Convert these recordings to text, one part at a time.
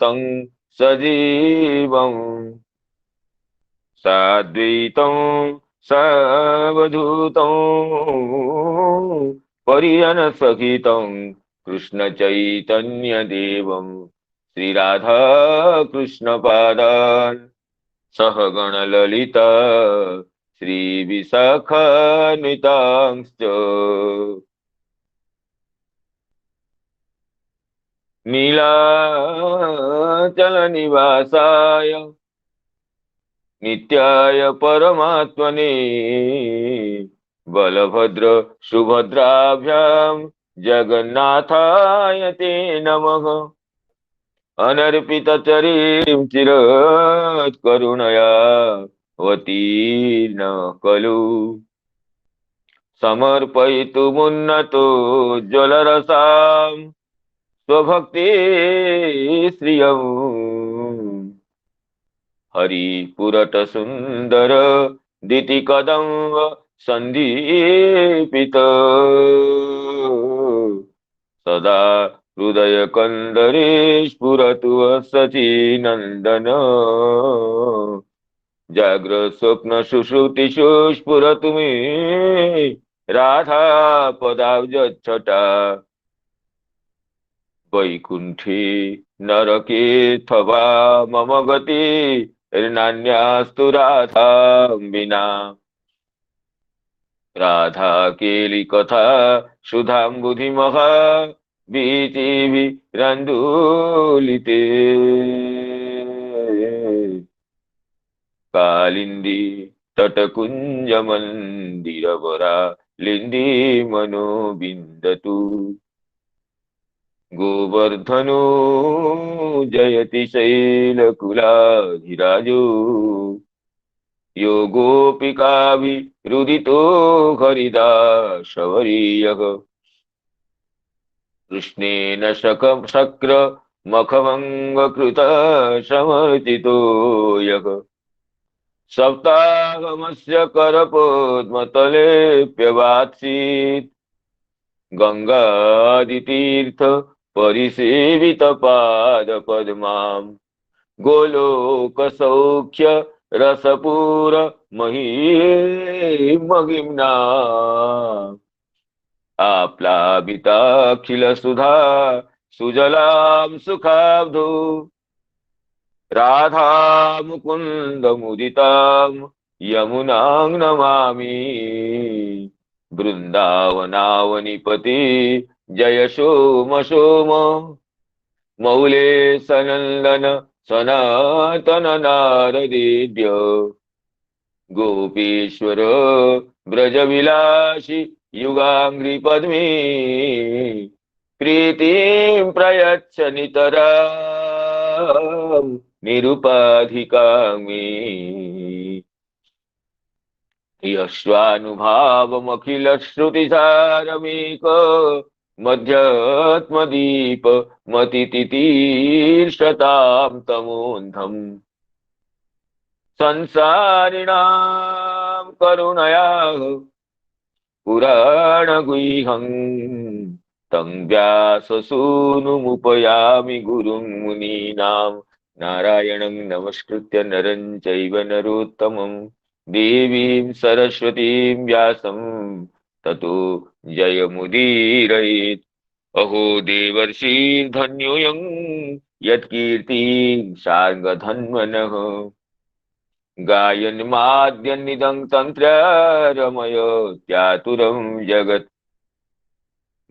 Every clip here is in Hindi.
तं सजीवं साद्वैतं सावधूतं परिजनसहितं कृष्णचैतन्यदेवं श्रीराधा कृष्णपादान् सहगणललिता श्रीविशाखान्वितांश्च नीलाचलनिवासाय नित्याय परमात्मने बलभद्र सुभद्राभ्यां जगन्नाथाय ते नमः। अनर्पितचरीं चिरत्करुणया अवतीर्ण खलु समर्पयितुमुन्नतो ज्वलरसां स्वभक्ति श्रियम् हरिपुरट सुंदर दितिकदम्ब सन्दीपित सदा हृदय कंदरे स्फुरतु सचीनंदन जाग्रत स्वप्न सुश्रुतिषु स्फुरतु मे राधा पदाब्जच्छटा वैकुंठे नरके थवा मम गति नान्यास्तु राधा विना राधा केली कथा सुधाम्बुधिमहा वीचिभिरन्दोलिते कालिन्दी तटकुञ्जमन्दिरवरा लिन्दी मनोबिन्दतु गोवर्धनो जयति शैलकुलाधिराजो यो गोपिकाभिरुदितो हरिदासवर्यः कृष्णेन शक्र मखभङ्गकृतः समर्चितो यः सप्ताहमस्य करपद्मतलेऽप्यवात्सीत् गंगादितीर्थ परिसेवित पाद पद्मां गोलोक सौख्य रसपूर महिमगिम्ना आप्लाविताखिल सुधा सुजलां सुखाब्धौ राधा मुकुंद मुदितां यमुनां नमामि बृंदावनावनिपति जय सोम सोम मौले सनंदन सनातन नारदेद्य गोपीश्वर ब्रजविलासी युगांग्रि पद्मे प्रीतिं प्रयच्छ नितरां निरुपाधिकां मे यस्वानुभावमखिलश्रुतिसारमेक मध्यात्मदीप मतितितीर्षतां तमोऽन्धम् संसारिणां करुणयाः पुराणगुह्यं तं व्याससूनुमुपयामि गुरुं मुनीनां नारायणं नमस्कृत्य नरं चैव नरोत्तमं देवीं सरस्वतीं व्यासं ततो जयमुदीरयेत्। अहो देवर्षिर्धन्योऽयं यत्कीर्तिं सार्गधन्वनः गायन्माद्यन्निदं तन्त्र रमय त्यातुरं जगत्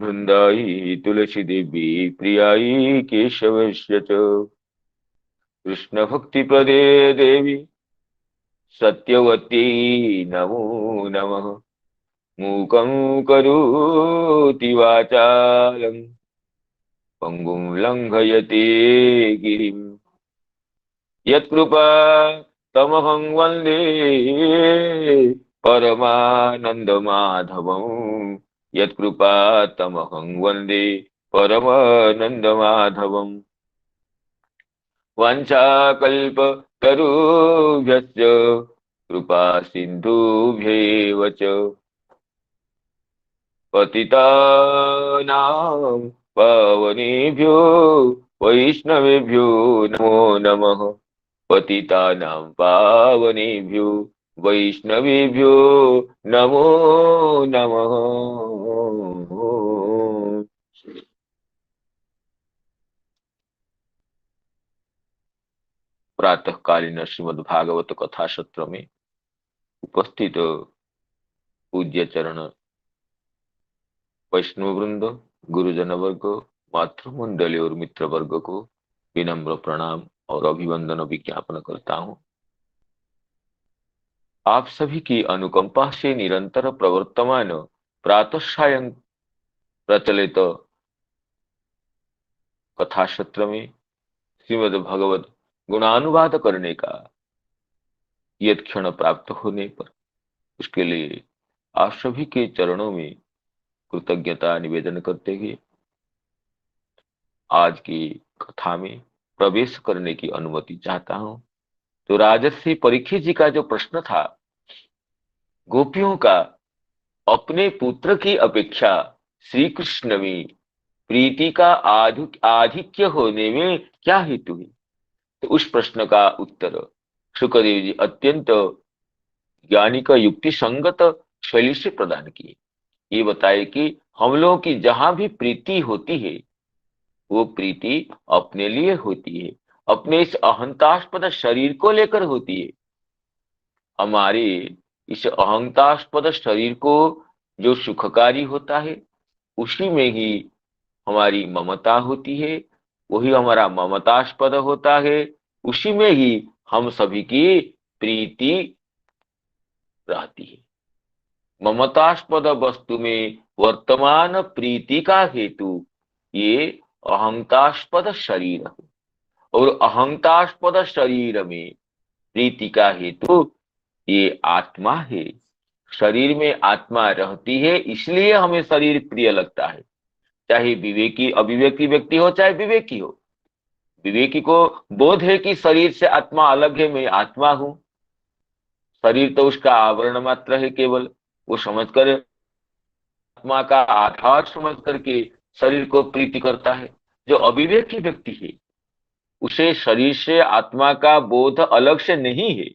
वृन्दाई तुलसीदेवी प्रियाई केशवस्य च कृष्ण भक्तिप्रदे देवी सत्यवती नमो नमः। मूकं करोति वाचालं पङ्गुं लङ्घयते गिरिं यत्कृपा तमहं वन्दे परमानन्दमाधवं यत्कृपा तमहं वन्दे परमानन्दमाधवम् वाञ्छाकल्पतरुभ्यश्च कृपा सिन्धुभ्येव च पतितानां पावनेभ्यो वैष्णवेभ्यो नमो नमः। पतितानां पावनेभ्यो वैष्णवेभ्यो नमो नमः। प्रातःकालीन श्रीमद् भागवत कथा सत्र में उपस्थित पूज्य चरण वैष्णव वृंद, गुरुजन वर्ग, मातृमंडली और मित्र वर्ग को विनम्र प्रणाम और अभिवंदन विज्ञापन करता हूँ। आप सभी की अनुकंपा से निरंतर प्रवर्तमान प्रातः सायं प्रचलित कथा सत्र में श्रीमद् भगवत गुणानुवाद करने का यद क्षण प्राप्त होने पर उसके लिए आप सभी के चरणों में कृतज्ञता निवेदन करते हुए आज की कथा में प्रवेश करने की अनुमति चाहता हूं। तो राजर्षि परीक्षित जी का जो प्रश्न था, गोपियों का अपने पुत्र की अपेक्षा श्री कृष्ण में प्रीति का आधिक्य होने में क्या हेतु है, तो उस प्रश्न का उत्तर शुकदेव जी अत्यंत ज्ञानी का युक्ति संगत शैली से प्रदान किए। ये बताए कि हम लोगों की जहां भी प्रीति होती है वो प्रीति अपने लिए होती है, अपने इस अहंतास्पद शरीर को लेकर होती है। हमारे इस अहंतास्पद शरीर को जो सुखकारी होता है उसी में ही हमारी ममता होती है, वही हमारा ममतास्पद होता है, उसी में ही हम सभी की प्रीति रहती है। ममतास्पद वस्तु में वर्तमान प्रीति का हेतु ये अहंतास्पद शरीर है, और अहंतास्पद शरीर में प्रीति का हेतु ये आत्मा है। शरीर में आत्मा रहती है इसलिए हमें शरीर प्रिय लगता है, चाहे विवेकी अविवेकी व्यक्ति हो चाहे विवेकी हो। विवेकी को बोध है कि शरीर से आत्मा अलग है, मैं आत्मा हूं, शरीर तो उसका आवरण मात्र है केवल, वो समझकर आत्मा का आधार समझ करके शरीर को प्रीति करता है। जो अविवेकी व्यक्ति है उसे शरीर से आत्मा का बोध अलग से नहीं है,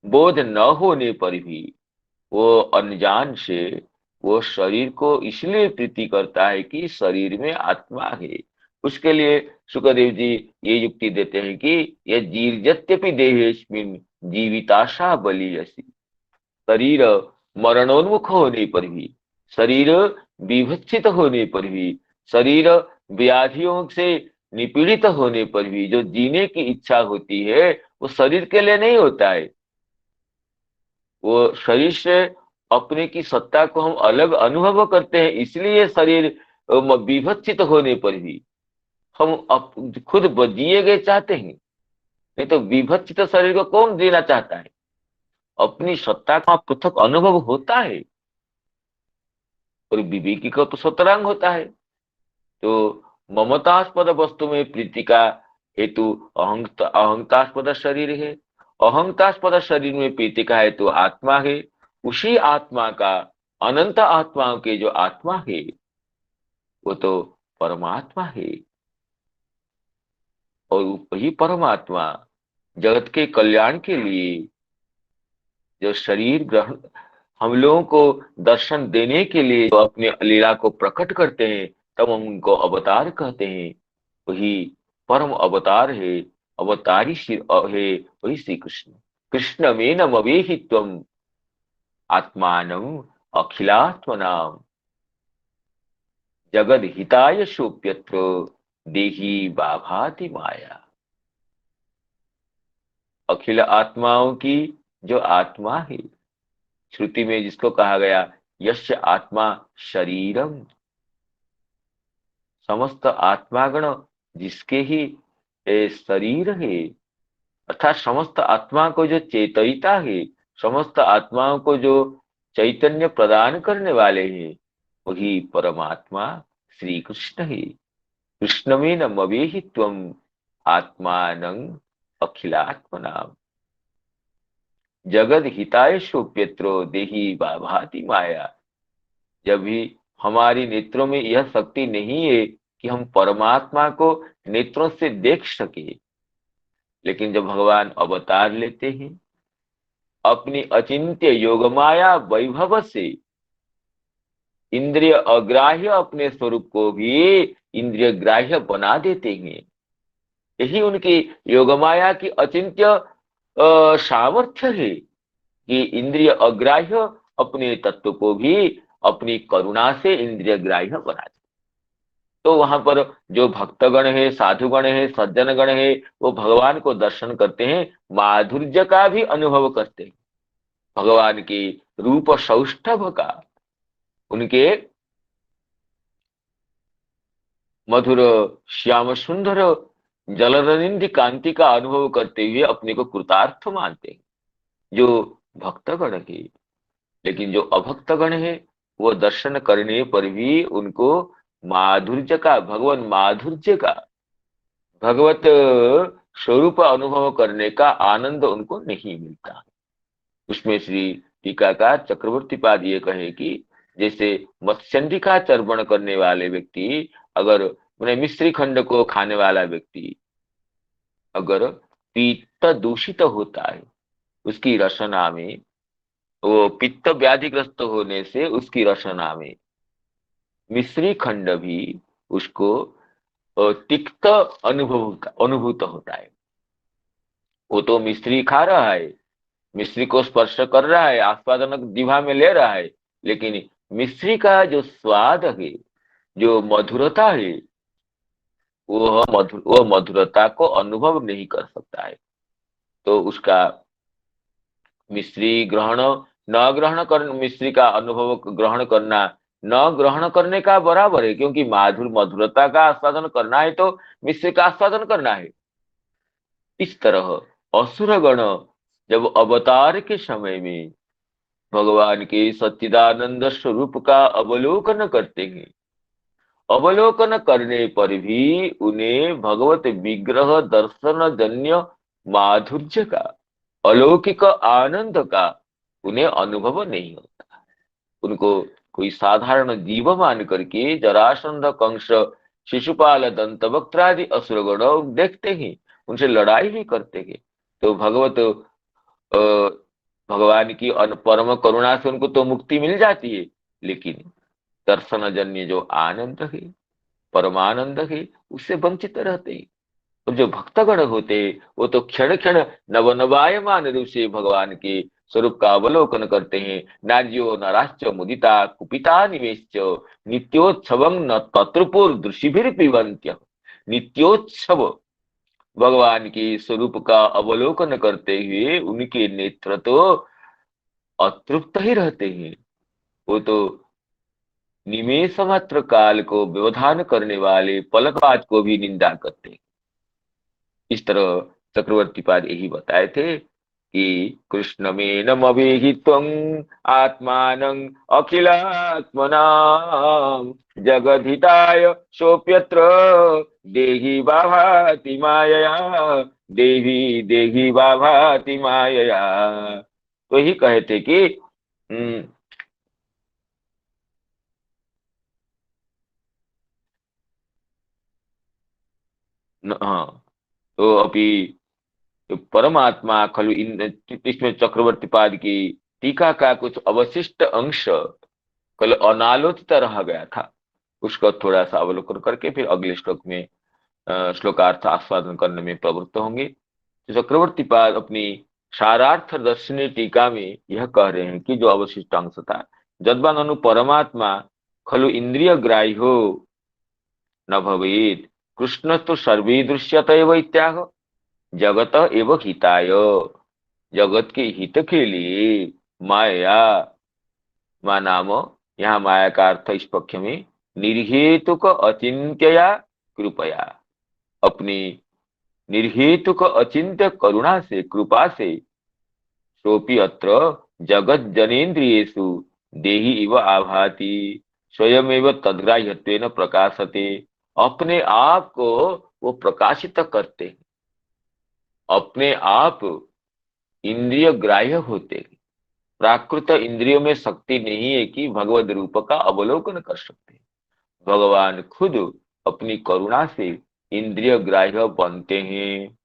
बोध न होने पर भी वो अनजान से वो शरीर को इसलिए प्रीति करता है कि शरीर में आत्मा है। उसके लिए सुखदेव जी ये युक्ति देते हैं कि यह जीर्जत्यपि देहेस्मिन् जीविताशा बलियसी। शरीर मरणोन्मुख होने पर भी, शरीर विभत्सित होने पर भी, शरीर व्याधियों से निपीड़ित होने पर भी जो जीने की इच्छा होती है वो शरीर के लिए नहीं होता है। वो शरीर से अपने की सत्ता को हम अलग अनुभव करते हैं, इसलिए शरीर विभत्सित होने पर भी हम खुद जिए गए चाहते हैं। नहीं तो विभत्सित शरीर को कौन जीना चाहता है? अपनी सत्ता का पृथक अनुभव होता है, और विवेकी का तो सतरंग होता है। तो ममतास्पद वस्तु में प्रीति का हेतु अहंतास्पद शरीर है, अहंतास्पद शरीर में प्रीति का हेतु आत्मा है। उसी आत्मा का अनंत आत्माओं के जो आत्मा है वो तो परमात्मा है, और वही परमात्मा जगत के कल्याण के लिए जो शरीर ग्रहण हम लोगों को दर्शन देने के लिए जो अपने लीला को प्रकट करते हैं तब हम उनको अवतार कहते हैं। वही परम अवतार है, अवतारी है वही श्री कृष्ण। कृष्ण में नमवेहित्वम आत्मानं अखिलात्मनाम जगद हिताय सोप्यत्र देही बाभाति माया। अखिल आत्माओं की जो आत्मा है, श्रुति में जिसको कहा गया यस्य आत्मा शरीरम, समस्त आत्मागण जिसके ही शरीर है, अर्थात समस्त आत्मा को जो चेतयिता है, समस्त आत्माओं को जो चैतन्य प्रदान करने वाले हैं वही परमात्मा श्री कृष्ण है। कृष्ण में न मवेहि त्वम आत्मानं अखिलात्मनाम जगद हिताय सोप्यत्रो देही भाति माया। जब भी हमारी नेत्रों में यह शक्ति नहीं है कि हम परमात्मा को नेत्रों से देख सके। लेकिन जब भगवान अवतार लेते हैं, अपनी अचिंत्य योगमाया वैभव से इंद्रिय अग्राह्य अपने स्वरूप को भी इंद्रिय ग्राह्य बना देते हैं। यही उनकी योगमाया की अचिंत्य सामर्थ्य है कि इंद्रिय अग्राह्य अपने तत्व को भी अपनी करुणा से इंद्रिय ग्राह्य बना दे। तो वहां पर जो भक्तगण है, साधुगण है, सज्जन गण है, वो भगवान को दर्शन करते हैं, माधुर्य का भी अनुभव करते हैं, भगवान के रूप सौष्ठव का, उनके मधुर श्याम सुंदर जलरनिंद कांति का अनुभव करते हुए अपने को कृतार्थ मानते हैं, जो भक्तगण है। लेकिन जो अभक्तगण है, वो दर्शन करने पर भी उनको माधुर्य का, भगवान माधुर्य का, भगवत स्वरूप अनुभव करने का आनंद उनको नहीं मिलता। उसमें श्री टीकाकार चक्रवर्ती पाद ये कहे कि जैसे मत्स्यंदिका चर्वण करने वाले व्यक्ति, अगर मैंने मिश्री खंड को खाने वाला व्यक्ति अगर पित्त दूषित होता है, उसकी रसना में, वो पित्त व्याधिग्रस्त होने से उसकी रसना में मिश्री खंड भी उसको तिक्त अनुभूत होता है। वो तो मिश्री खा रहा है, मिश्री को स्पर्श कर रहा है, आस्वादन जिह्वा में ले रहा है, लेकिन मिश्री का जो स्वाद है, जो मधुरता है, वो मधुरता को अनुभव नहीं कर सकता है। तो उसका मिश्री ग्रहण न ग्रहण कर, मिश्री का अनुभव ग्रहण करना न ग्रहण करने का बराबर है, क्योंकि मधुरता का आस्वादन करना है तो मिश्री का आस्वादन करना है। इस तरह असुरगण जब अवतार के समय में भगवान के सच्चिदानंद स्वरूप का अवलोकन करते हैं, अवलोकन करने पर भी उन्हें भगवत विग्रह दर्शन जन्य माधुर्य का, अलौकिक आनंद का उन्हें अनुभव नहीं होता। उनको कोई साधारण जीव मान करके जरासंध, कंस, शिशुपाल, दंतवक्त्रादि असुरगण देखते हैं, उनसे लड़ाई भी करते हैं। तो अ, भगवान की परम करुणा से उनको तो मुक्ति मिल जाती है, लेकिन दर्शन जन्य जो आनंद है, परमानंद है, उससे वंचित रहते हैं। और जो भक्तगण होते हैं, वो तो क्षण क्षण नवनवायमान रूप से भगवान के स्वरूप का अवलोकन करते हैं। नार्यो नराश्च मुदिता कुपिता निवेश्च नित्योत्सवं न तत्रुपुर दृशिभिर पिबन्त्य। नित्योत्सव भगवान के स्वरूप का अवलोकन करते हुए उनके नेत्र तो अतृप्त ही रहते हैं। वो तो निमेष मात्र काल को व्यवधान करने वाले पलकवाज को भी निंदा करते हैं। इस तरह चक्रवर्ती पाद यही बताए थे कि कृष्ण में नम अभिहित्वं आत्मानं अखिलात्मना जगद्धिताय सोप्यत्र देहि बाभाति मायया, देवी देहि बाभाति मायया। तो ही कहे थे कि हाँ, तो अभी तो परमात्मा खलु इन, इसमें चक्रवर्ती पाद की टीका का कुछ अवशिष्ट अंश कल अनालोचित रह गया था, उसका थोड़ा सा अवलोकन करके फिर अगले श्लोक में श्लोकार्थ आस्वादन करने में प्रवृत्त होंगे। तो चक्रवर्ती पाद अपनी सारार्थ दर्शनी टीका में यह कह रहे हैं कि जो अवशिष्ट अंश था, जद्वान अनु परमात्मा खलु इंद्रिय ग्राह्यो न भवेत् कृष्ण तो सर्वे दृश्यत एव इत्याह जगत एवं हिताय। जगत के हित के लिए माया, मा नाम, यहाँ माया का अर्थ इस पक्ष में निर्हेतुक अचिंत्या कृपया, अपनी निर्हेतुक अचिंत्य करुणा से, कृपा से, सोपि अत्र जगत जनेन्द्रियेषु देहि इव आभाति स्वयमेव तद्ग्राह्यत्वेन प्रकाशते। अपने आप को वो प्रकाशित करते हैं, अपने आप इंद्रिय ग्राह्य होते हैं। प्राकृत इंद्रियों में शक्ति नहीं है कि भगवद रूप का अवलोकन कर सकते हैं। भगवान खुद अपनी करुणा से इंद्रिय ग्राह्य बनते हैं।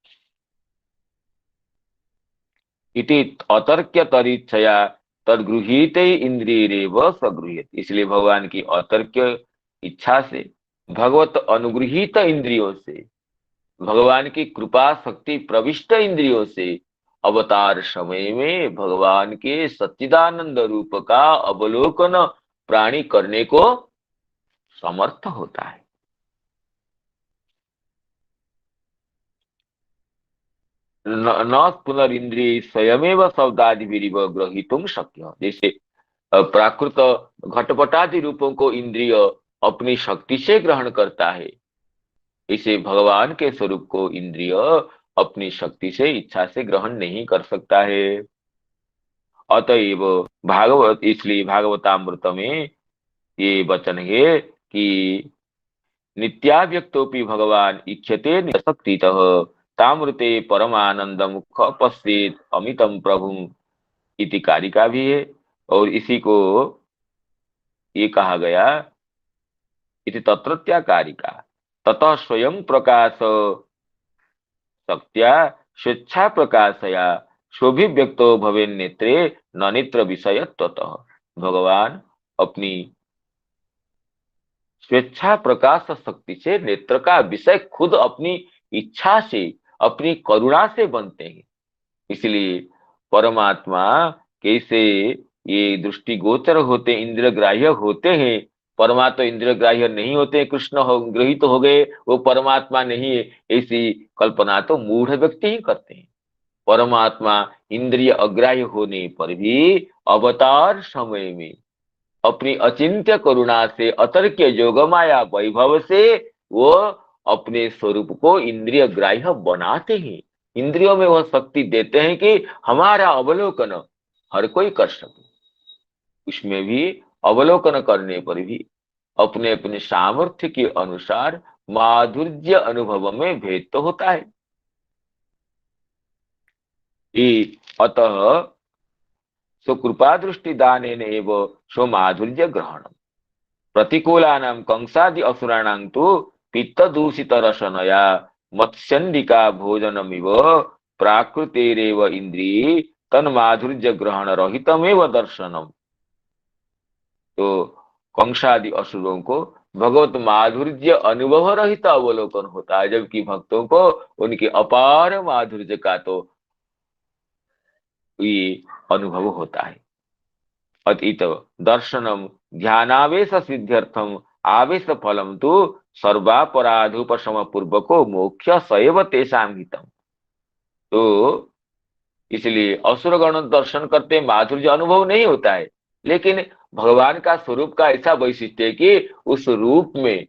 इति अतर्क्य तरीक्षया तदगृहीत इंद्रियरेव सगृह्यत। इसलिए भगवान की अतर्क्य इच्छा से, भगवत अनुगृहीत इंद्रियों से, भगवान की कृपा शक्ति प्रविष्ट इंद्रियों से अवतार समय में भगवान के सच्चिदानंद रूप का अवलोकन प्राणी करने को समर्थ होता है। न पुनरिंद्रिय स्वयमेव शब्दादिभिरिव ग्रहीतुम शक्य। जैसे प्राकृत घटपटादि रूपों को इंद्रिय अपनी शक्ति से ग्रहण करता है, इसे भगवान के स्वरूप को इंद्रिय अपनी शक्ति से, इच्छा से ग्रहण नहीं कर सकता है। अतएव भागवत, इसलिए भागवतामृत में ये वचन है कि नित्याव्यक्तोपि भगवान इच्छते निशक्तितः तामृते परमानंद मुख पश्येत अमितम प्रभु इति कारिका भी है। और इसी को ये कहा गया इति तत्रत्या कारिका। ततः स्वयं प्रकाश शक्त्या स्वेच्छा प्रकाशया शोभिव्यक्तो भवे नेत्रे न नेत्र विषय ततः। भगवान अपनी स्वेच्छा प्रकाश शक्ति से नेत्र का विषय खुद अपनी इच्छा से, अपनी करुणा से बनते हैं। इसलिए परमात्मा कैसे ये दृष्टिगोचर होते, इंद्रिय ग्राह्य होते हैं। परमात्मा तो इंद्रिय ग्राह्य नहीं होते, कृष्ण हो गृहीत हो गए, वो परमात्मा नहीं है, ऐसी कल्पना तो मूढ़ व्यक्ति ही करते हैं। परमात्मा इंद्रिय अग्राह्य होने पर भी अवतार समय में अपनी अचिंत्य करुणा से, अतर्क्य जोगमाया वैभव से वो अपने स्वरूप को इंद्रिय ग्राह्य बनाते हैं। इंद्रियों में वह शक्ति देते हैं कि हमारा अवलोकन हर कोई कर सके। उसमें भी अवलोकन करने पर भी अपने अपने सामर्थ्य के अनुसार माधुर्य अनुभव में भेद तो होता है। अतः सुकृपा दृष्टि दान एव स्वमाधुर्य ग्रहण प्रतिकूलानां कंसादि असुराणां तु पित्त दूषित रसनया मत्स्यंडिका भोजनमिव प्राकृतेरेव इंद्रिय तन्माधुर्य ग्रहण रहितमेव दर्शनम। तो कंसादि असुरों को भगवत माधुर्य अनुभव रहित अवलोकन होता है, जबकि भक्तों को उनके अपार माधुर्य का तो ये अनुभव होता है। अतीत दर्शनम ध्यानावेश सिद्ध्यर्थम आवेश फलम तो सर्वापराधोपशम पूर्वको मोक्ष सैव तेषां हितम। तो इसलिए असुरगण दर्शन करते माधुर्य अनुभव नहीं होता है, लेकिन भगवान का स्वरूप का ऐसा वैशिष्ट्य है कि उस रूप में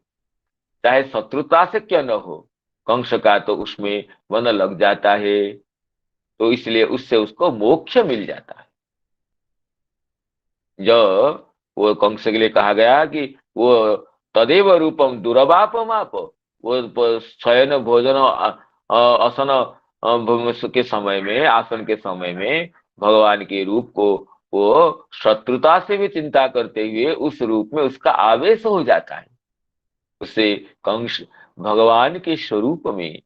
चाहे शत्रुता से क्या न हो, कंस का तो उसमें मन लग जाता है, तो इसलिए उससे उसको मोक्ष मिल जाता है। जो वो कंस के लिए कहा गया कि वो तदेव रूपम दुर्वापम आप, वो शयन भोजन आसन के समय में, आसन के समय में भगवान के रूप को वो शत्रुता से भी चिंता करते हुए उस रूप में उसका आवेश हो जाता है। उससे कंस भगवान के स्वरूप में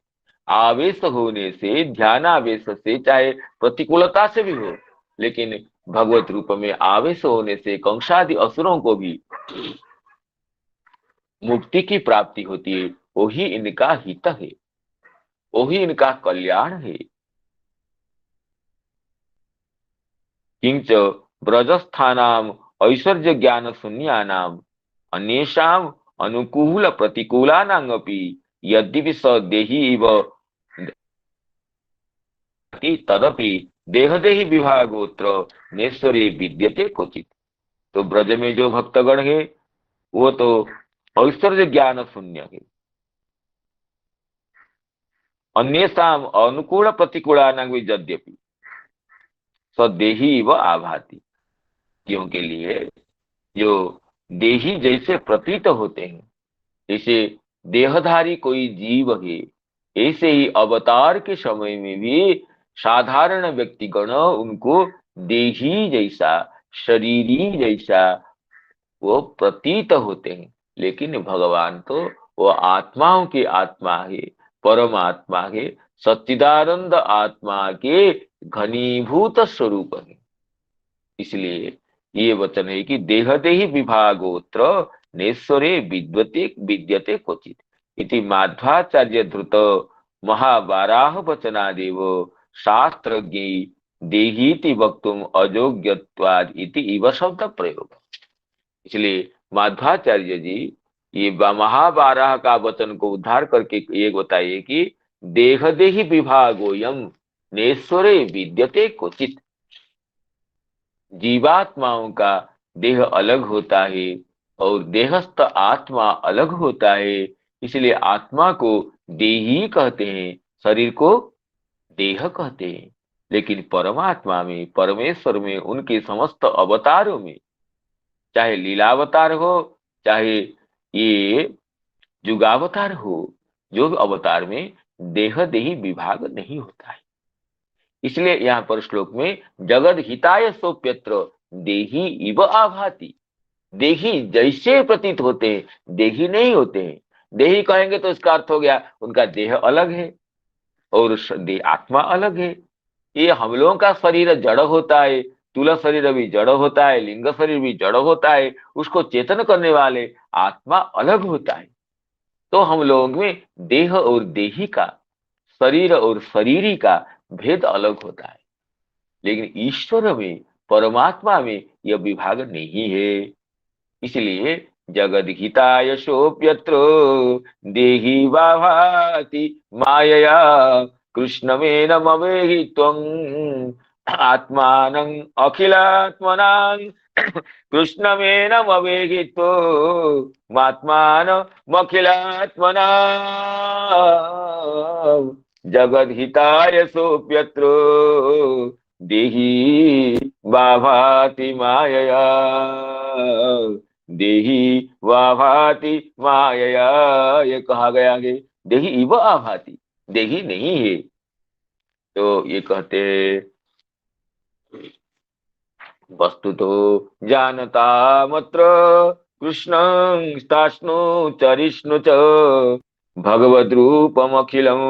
आवेश होने से, ध्यानावेश से, चाहे प्रतिकूलता से भी हो, लेकिन भगवत रूप में आवेश होने से कंसादि असुरों को भी मुक्ति की प्राप्ति होती है। वही इनका हित है, वही इनका कल्याण है। किंच ब्रजस्थानाम ऐश्वर्य ज्ञान शून्यानाम अन्येषाम अनुकूल प्रतिकूलानांगपि यद्यपि स देही इव तदपि देहदेही विभागोत्र नेश्वरे विद्यते क्वचित। तो ब्रज में जो भक्तगण है वो तो ऐश्वर्य ज्ञान शून्य है, अन्येषाम अनुकूल प्रतिकूलानां यद्यपि सदेही व आभाति। क्योंकि लिए जो देही जैसे प्रतीत होते हैं, जैसे देहधारी कोई जीव है, ऐसे ही अवतार के समय में भी साधारण व्यक्तिगण उनको देही जैसा, शरीरी जैसा वो प्रतीत होते हैं। लेकिन भगवान तो वो आत्माओं की आत्मा है, परमात्मा है, सच्चिदानंद आत्मा के घनीभूत स्वरूप है। इसलिए ये वचन है कि देहदेहि विभागोत्र नेश्वरे विद्यते विद्यते क्वचित इति माध्वाचार्य धृत महावाराह वचनादेव शास्त्रज्ञ देहीति वक्तुम अयोग्यत्वाद इति इव शब्द प्रयोग। इसलिए माध्वाचार्य जी ये महावाराह का वचन को उद्धार करके ये बताइए कि देहदेहि विभागोयम नेश्वरे विद्यते क्वचित, जीवात्माओं का देह अलग होता है और देहस्थ आत्मा अलग होता है। इसलिए आत्मा को देही कहते हैं, शरीर को देह कहते हैं। लेकिन परमात्मा में, परमेश्वर में, उनके समस्त अवतारों में, चाहे लीलावतार हो, चाहे ये जुगावतार हो, जो भी अवतार में देह देही विभाग नहीं होता है। इसलिए यहाँ पर श्लोक में जगद हिताय सोप्यत्र देही इव आभाति, देही जैसे प्रतीत होते हैं, देही नहीं होते हैं। देही कहेंगे तो इसका अर्थ हो गया उनका देह अलग है और आत्मा अलग है। ये हम लोगों का शरीर जड़ होता है, स्थूल शरीर भी जड़ होता है, लिंग शरीर भी जड़ होता है, उसको चेतन करने वाले आत्मा अलग होता है। तो हम लोगों में देह और देही का, शरीर और शरीरी का भेद अलग होता है। लेकिन ईश्वर में, परमात्मा में यह विभाग नहीं है। इसलिए जगद हिताय सोप्यत्र देही वाभाति मायया कृष्णमेनमवेहित्वं आत्मानं अखिलात्मनां कृष्णमेनमवेहित्वो मात्मानमखिलात्मना जगद हिताय सोप्यत्र देही वाभाति मायया, देही वाभाति मायया, ये कहा गया आगे देही इव आभाति, देही नहीं है। तो ये कहते वस्तुतो जानता मत्र कृष्णं स्तास्नु चरिष्णु च भगवद्रूपमखिलं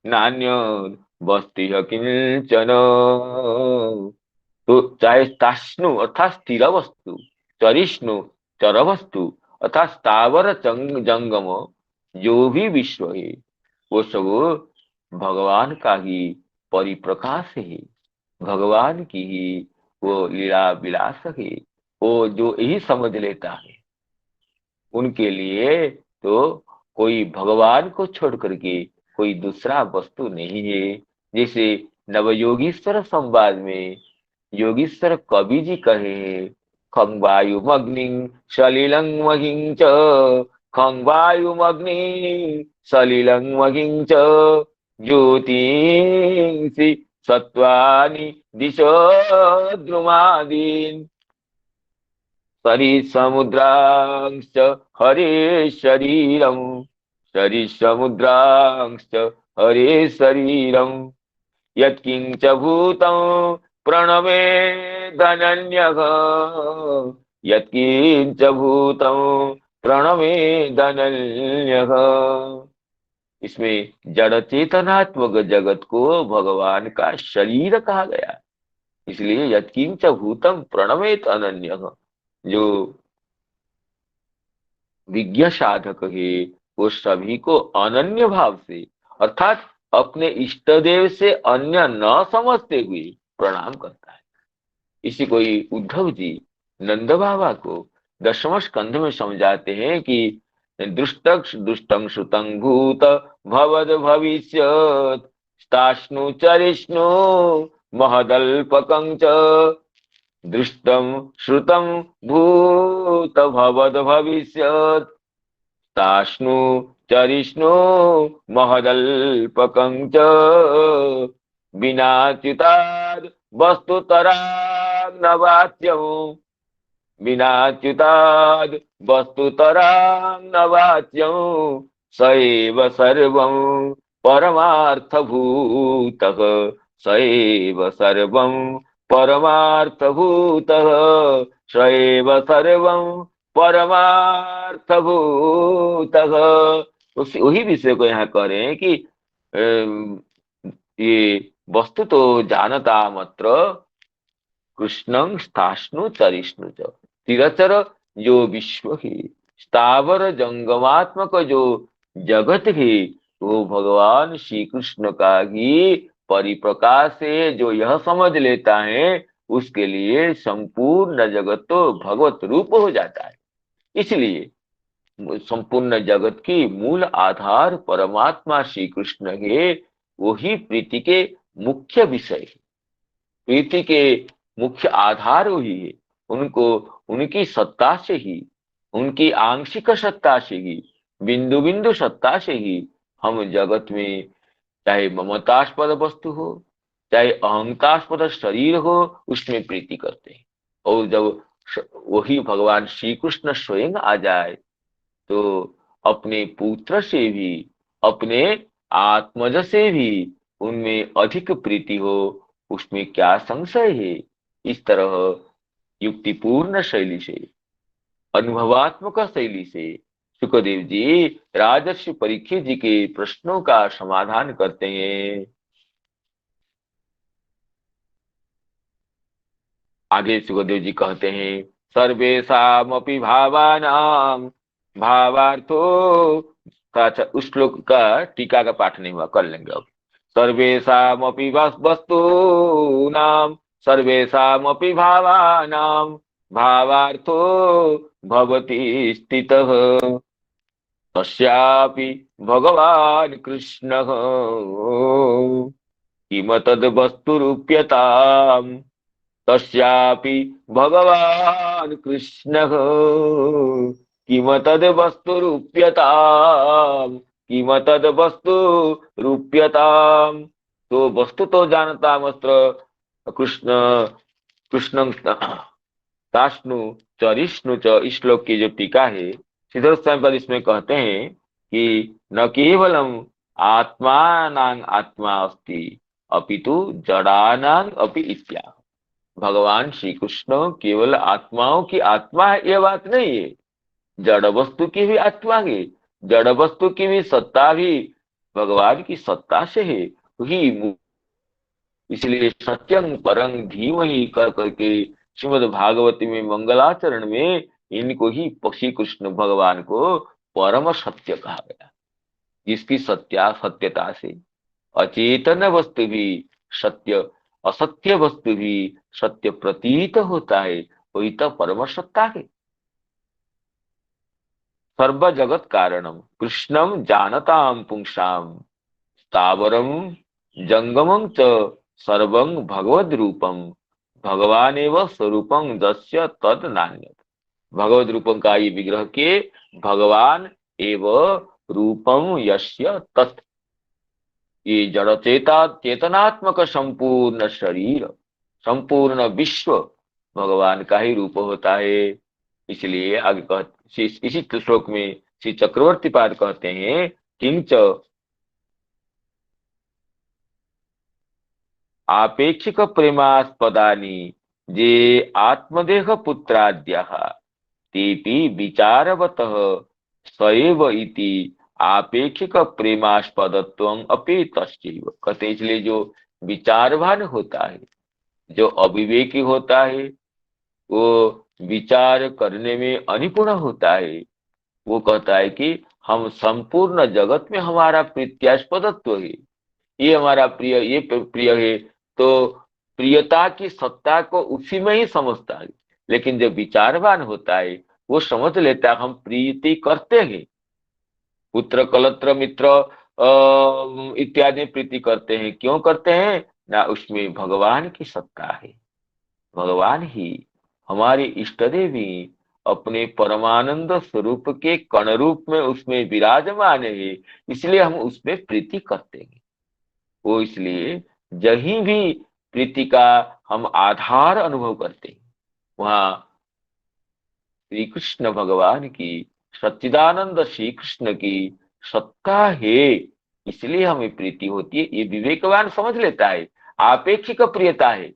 नान्यद् वस्ति किंचन। तो चाहे ताष्णु अर्थात स्थिर वस्तु, चरिष्णु चर वस्तु अर्थात स्थावर जंगम जो भी विश्व है वो सब भगवान का ही परिप्रकाश है, भगवान की ही वो लीला विलास है। वो जो यही समझ लेता है उनके लिए तो कोई भगवान को छोड़ करके कोई दूसरा वस्तु नहीं है। जैसे नवयोगीश्वर संवाद में योगीश्वर कवि जी कहे हैं खं वायुमग्नि सलिलं महिं च, खं वायुमग्नि सलिलं महिं च ज्योतिंसि सत्वानि दिशो द्रुमादीन् सरिसमुद्रांश्च हरे शरीरं, सरिसमुद्रांश्च हरे शरीरं यत्किंच भूतं प्रणवेदनन्यः, यत्किंच भूतं प्रणवेदनन्यः। इसमें जड़ चेतनात्मक जगत को भगवान का शरीर कहा गया। इसलिए यत्किंच भूतम प्रणवेत अनन्यः, जो विज्ञ साधक है वो सभी को अनन्य भाव से अर्थात अपने इष्ट देव से अन्य न समझते हुए प्रणाम करता है। इसी को उद्धव जी नंद बाबा को दशम स्कंध में समझाते हैं कि दुष्टं श्रुतं भूत भवद भविष्यत् स्तास्नु चरिष्णु महदल्पकं च, दृष्टं श्रुतं भूत भवद भविष्यत् ताष्णु चरिष्णु महदल्पकं च विनाच्युताद् वस्तुतरां न वाच्यं, विनाच्युताद् वस्तुतरां न वाच्यं स एव सर्वं परमार्थभूतः, स एव सर्वं परमार्थभूतः, स एव सर्वं परमार्थभूतः। उसी वही विषय को यहाँ कह रहे हैं कि ये वस्तु तो जानता मत्र कृष्णं स्थाष्णु चरिष्णु च तिरचर जो विश्व है, स्थावर जंगमात्मक जो जगत है, वो भगवान श्री कृष्ण का ही परिप्रकाश है। जो यह समझ लेता है उसके लिए संपूर्ण जगत तो भगवत रूप हो जाता है। इसलिए संपूर्ण जगत की मूल आधार परमात्मा श्री कृष्ण है, वही प्रीति के मुख्य विषय है। प्रीति के मुख्य आधार वही है। उनको उनकी सत्ता से ही, उनकी आंशिक सत्ता से ही, बिंदु बिंदु सत्ता से ही हम जगत में, चाहे ममतास्पद वस्तु हो, चाहे अहंतास्पद शरीर हो, उसमें प्रीति करते हैं। और जब वही भगवान श्री कृष्ण स्वयं आ जाए तो अपने पुत्र से भी, अपने आत्मज से भी उनमें अधिक प्रीति हो, उसमें क्या संशय है। इस तरह युक्तिपूर्ण शैली से, अनुभवात्मक शैली से सुखदेव जी राजर्षि परीक्षित जी के प्रश्नों का समाधान करते हैं। आगे सुखदेव जी कहते हैं, सर्वेषामपि भावानां भावार्थो। अच्छा, उस श्लोक का टीका का पाठ नहीं हुआ, कर लेंगे अब। सर्वेषामपि वस्तूनां सर्वेषामपि भावानां भावार्थो भवति स्थितः तस्यापि भगवान् कृष्णः किमतद्वस्तुरूप्यताम् तस्यापि भगवान् कृष्णः किमतद्वस्तुरूप्यताम् किमतद्वस्तुरूप्यताम्। तो वस्तु तो जानता मात्र कृष्ण कृष्णं ताष्णु चरिष्णु च। इस श्लोक की जो टीका है श्रीधर स्वामी इसमें कहते हैं कि न केवलम आत्मानां आत्मा अस्ति अपितु जड़ानां अपि इत्या। भगवान श्री कृष्ण केवल आत्माओं की आत्मा है ये बात नहीं है, जड़ वस्तु की भी आत्मा है। जड़ वस्तु की भी सत्ता भी भगवान की सत्ता से है। वही इसलिए सत्यं परं धीमहि कर करके श्रीमद् भागवती में मंगलाचरण में इनको ही श्री कृष्ण भगवान को परम सत्य कहा गया। जिसकी सत्यता से अचेतन वस्तु भी सत्य, असत्य वस्तु भी सत्य प्रतीत होता है, वही तो परम सत्ता है। सर्व जगत कारणम कृष्णम जानताम पुंसाम स्थावरम जंगमं च सर्वं भगवद रूपम भगवानेव स्वरूपं दस्य तद नान्यत्। भगवद रूपम का ये विग्रह के भगवान एव रूपम यस्य तत्। ये जड़ चेतनात्मक संपूर्ण शरीर, संपूर्ण विश्व भगवान का ही रूप होता है। इसलिए आगे इसी श्लोक में श्री चक्रवर्ती पाद कहते हैं, किंच आपेक्षिक प्रेमास्पदानि जे आत्मदेह पुत्राद्यः तेपि विचारवतः सएव इति आपेक्षिक प्रेमास्पदत्वं अपि तस्यैव। कहते इसलिए जो विचारवान होता है, जो अविवेकी होता है, वो विचार करने में अनिपुण होता है, वो कहता है कि हम संपूर्ण जगत में हमारा प्रीत्यास्पदत्व है, ये हमारा प्रिय, ये प्रिय है। तो प्रियता की सत्ता को उसी में ही समझता है। लेकिन जब विचारवान होता है वो समझ लेता है हम प्रीति करते हैं, पुत्र कलत्र मित्र इत्यादि प्रीति करते हैं। क्यों करते हैं ना, उसमें भगवान की सत्ता है। भगवान ही हमारे इष्ट देवी अपने परमानंद स्वरूप के कण रूप में उसमें विराजमान है, इसलिए हम उसमें प्रीति करते हैं। वो इसलिए जहीं भी प्रीति का हम आधार अनुभव करते हैं, वहां श्री कृष्ण भगवान की, सच्चिदानंद श्री कृष्ण की सत्ता है, इसलिए हमें प्रीति होती है। ये विवेकवान समझ लेता है। आपेक्षिक प्रियता है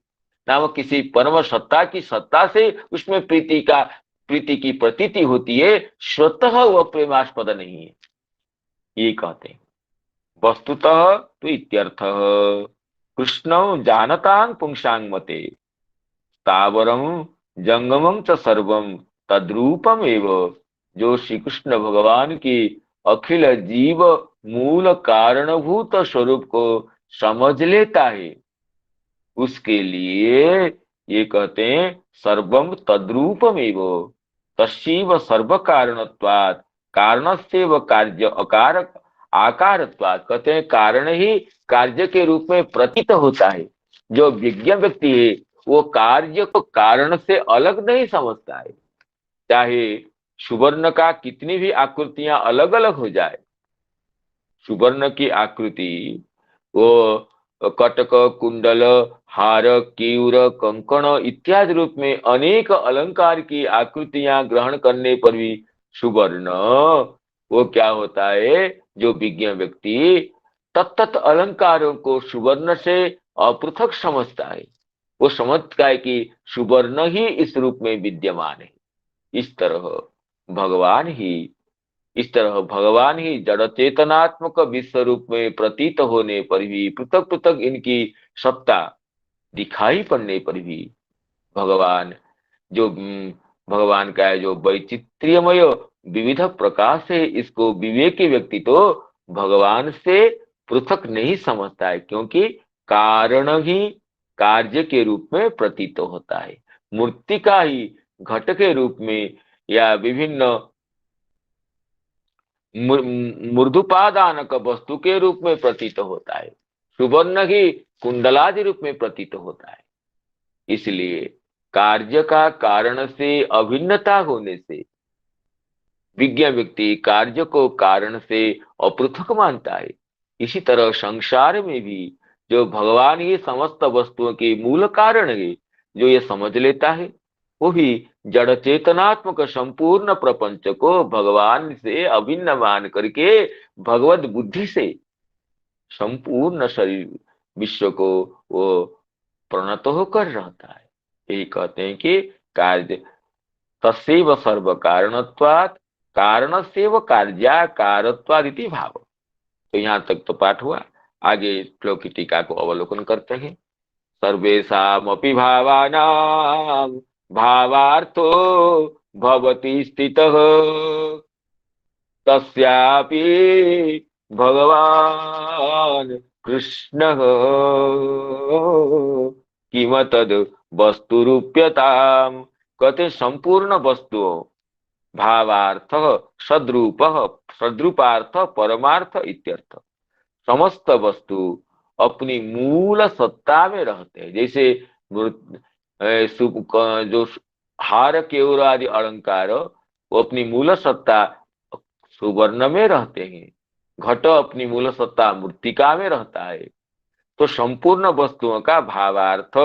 नाम किसी परम सत्ता की सत्ता से उसमें प्रीति का प्रीति की प्रतीति होती है, स्वतः वह प्रेमास्पद नहीं है, ये कहते हैं। वस्तुतः तो इत्यर्थ कृष्ण जानतां पुंसांग मते स्थावरं जंगमं च सर्वं तद्रूपम एव। जो श्री कृष्ण भगवान की अखिल जीव मूल कारणभूत स्वरूप को समझ लेता है, उसके लिए ये कहते हैं सर्वम तद्रूपमेव तस्यैव सर्व कारणत्वात् कारणस्यैव कार्य अकार आकारत्वात्। कहते हैं कारण ही कार्य के रूप में प्रतीत होता है। जो विज्ञ व्यक्ति है वो कार्य को कारण से अलग नहीं समझता है। चाहे सुवर्ण का कितनी भी आकृतियां अलग अलग हो जाए, सुवर्ण की आकृति वो कटक कुंडल हार केयूर कंकण इत्यादि रूप में अनेक अलंकार की आकृतियां ग्रहण करने पर भी सुवर्ण वो क्या होता है, जो विज्ञ व्यक्ति तत्त अलंकारों को सुवर्ण से अपृथक समझता है, वो समझता है कि सुवर्ण ही इस रूप में विद्यमान है। इस तरह भगवान ही भगवान ही जड़ चेतनात्मक विश्व रूप में प्रतीत होने पर भी, पृथक पृथक इनकी सत्ता दिखाई पड़ने पर भी भगवान जो भगवान का है जो वैचित्र्यमय विविध प्रकाश है, इसको विवेकी व्यक्ति तो भगवान से पृथक नहीं समझता है, क्योंकि कारण ही कार्य के रूप में प्रतीत होता है। मूर्ति का ही घट के रूप में या विभिन्न मृदुपादानक वस्तु के रूप में प्रतीत होता है, सुवर्ण ही कुंडलादि रूप में प्रतीत होता है। इसलिए कार्य का कारण से अभिन्नता होने से विज्ञ व्यक्ति कार्य को कारण से अपृथक मानता है। इसी तरह संसार में भी जो भगवान ही समस्त वस्तुओं के मूल कारण है, जो ये समझ लेता है, वो भी जड़ चेतनात्मक संपूर्ण प्रपंच को भगवान से अभिन्न मान करके भगवत बुद्धि से संपूर्ण शरीर विश्व को वो प्रणत होकर रहता है। यही कहते हैं कि कार्य तस्यैव सर्व कारणत्वात् कारणस्यैव कार्याकारत्वात् इति भाव। तो यहाँ तक तो पाठ हुआ। आगे श्लोक की टीका को अवलोकन करते हैं। सर्वेषामपि भावानां भावार्थो भवति स्थितः तस्यापि भगवान् कृष्णः किमतद् वस्तुरूप्यताम्। कहते संपूर्ण वस्तुओं भावार्थ सद्रूप सद्रूपार्थ परमार्थ इत्यर्थ, समस्त वस्तु अपनी मूल सत्ता में रहते हैं। जैसे जो हार केयूर आदि अलंकार वो अपनी मूल सत्ता सुवर्ण में रहते हैं, घट अपनी मूल सत्ता मृत्तिका में रहता है। तो संपूर्ण वस्तुओं का भावार्थ,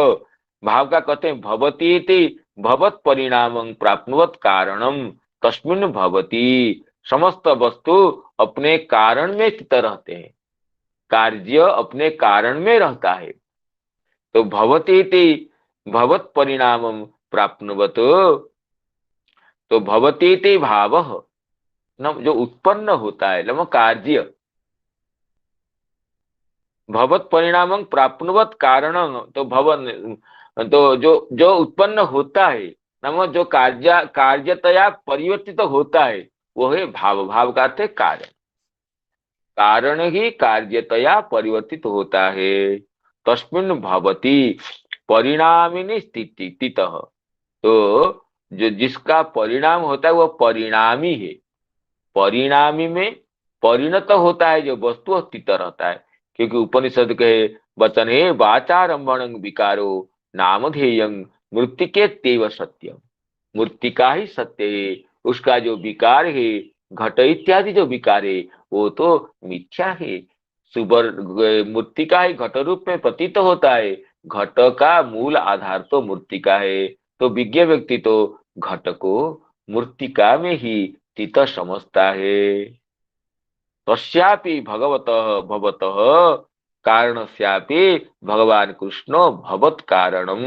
भाव का कहते हैं भवती इति भवत परिणामं प्राप्नुवत कारणम तस्मिन् भवती। समस्त वस्तु अपने कारण में स्थित रहते हैं, कार्य अपने कारण में रहता है। तो भवती इति भवत परिणामं प्राप्नुवत, तो भवती इति भावः न जो उत्पन्न होता है, नम कार्य भवत परिणामं प्राप्नुवत कारण, तो भवन तो जो जो उत्पन्न होता है, नम जो कार्यतया परिवर्तित होता है वो है भाव। भाव का अर्थ है कारण। कारण ही कार्यतया परिवर्तित होता है। तस्मिन् भवति परिणामिनी स्थिति स्थितः, तो जो जिसका परिणाम होता है वह परिणामी है। परिणामी में परिणत होता है जो वस्तु स्थित रहता है। क्योंकि उपनिषद कहे वचन है वाचारंभण विकारो नामधेयं मृत्तिके तेव सत्यम। मृत्तिका ही सत्य है, उसका जो विकार है घट इत्यादि जो विकार है वो तो मिथ्या है। सुबर मृत्तिका ही घट रूप में प्रतीत होता है, घट का मूल आधार तो मृत्तिका है। तो विज्ञ व्यक्ति तो घट को मृत्तिका में ही स्थित समझता है। तस्यापि भगवतः भवतः कारणस्यापि भगवान कृष्णो भवत कारणम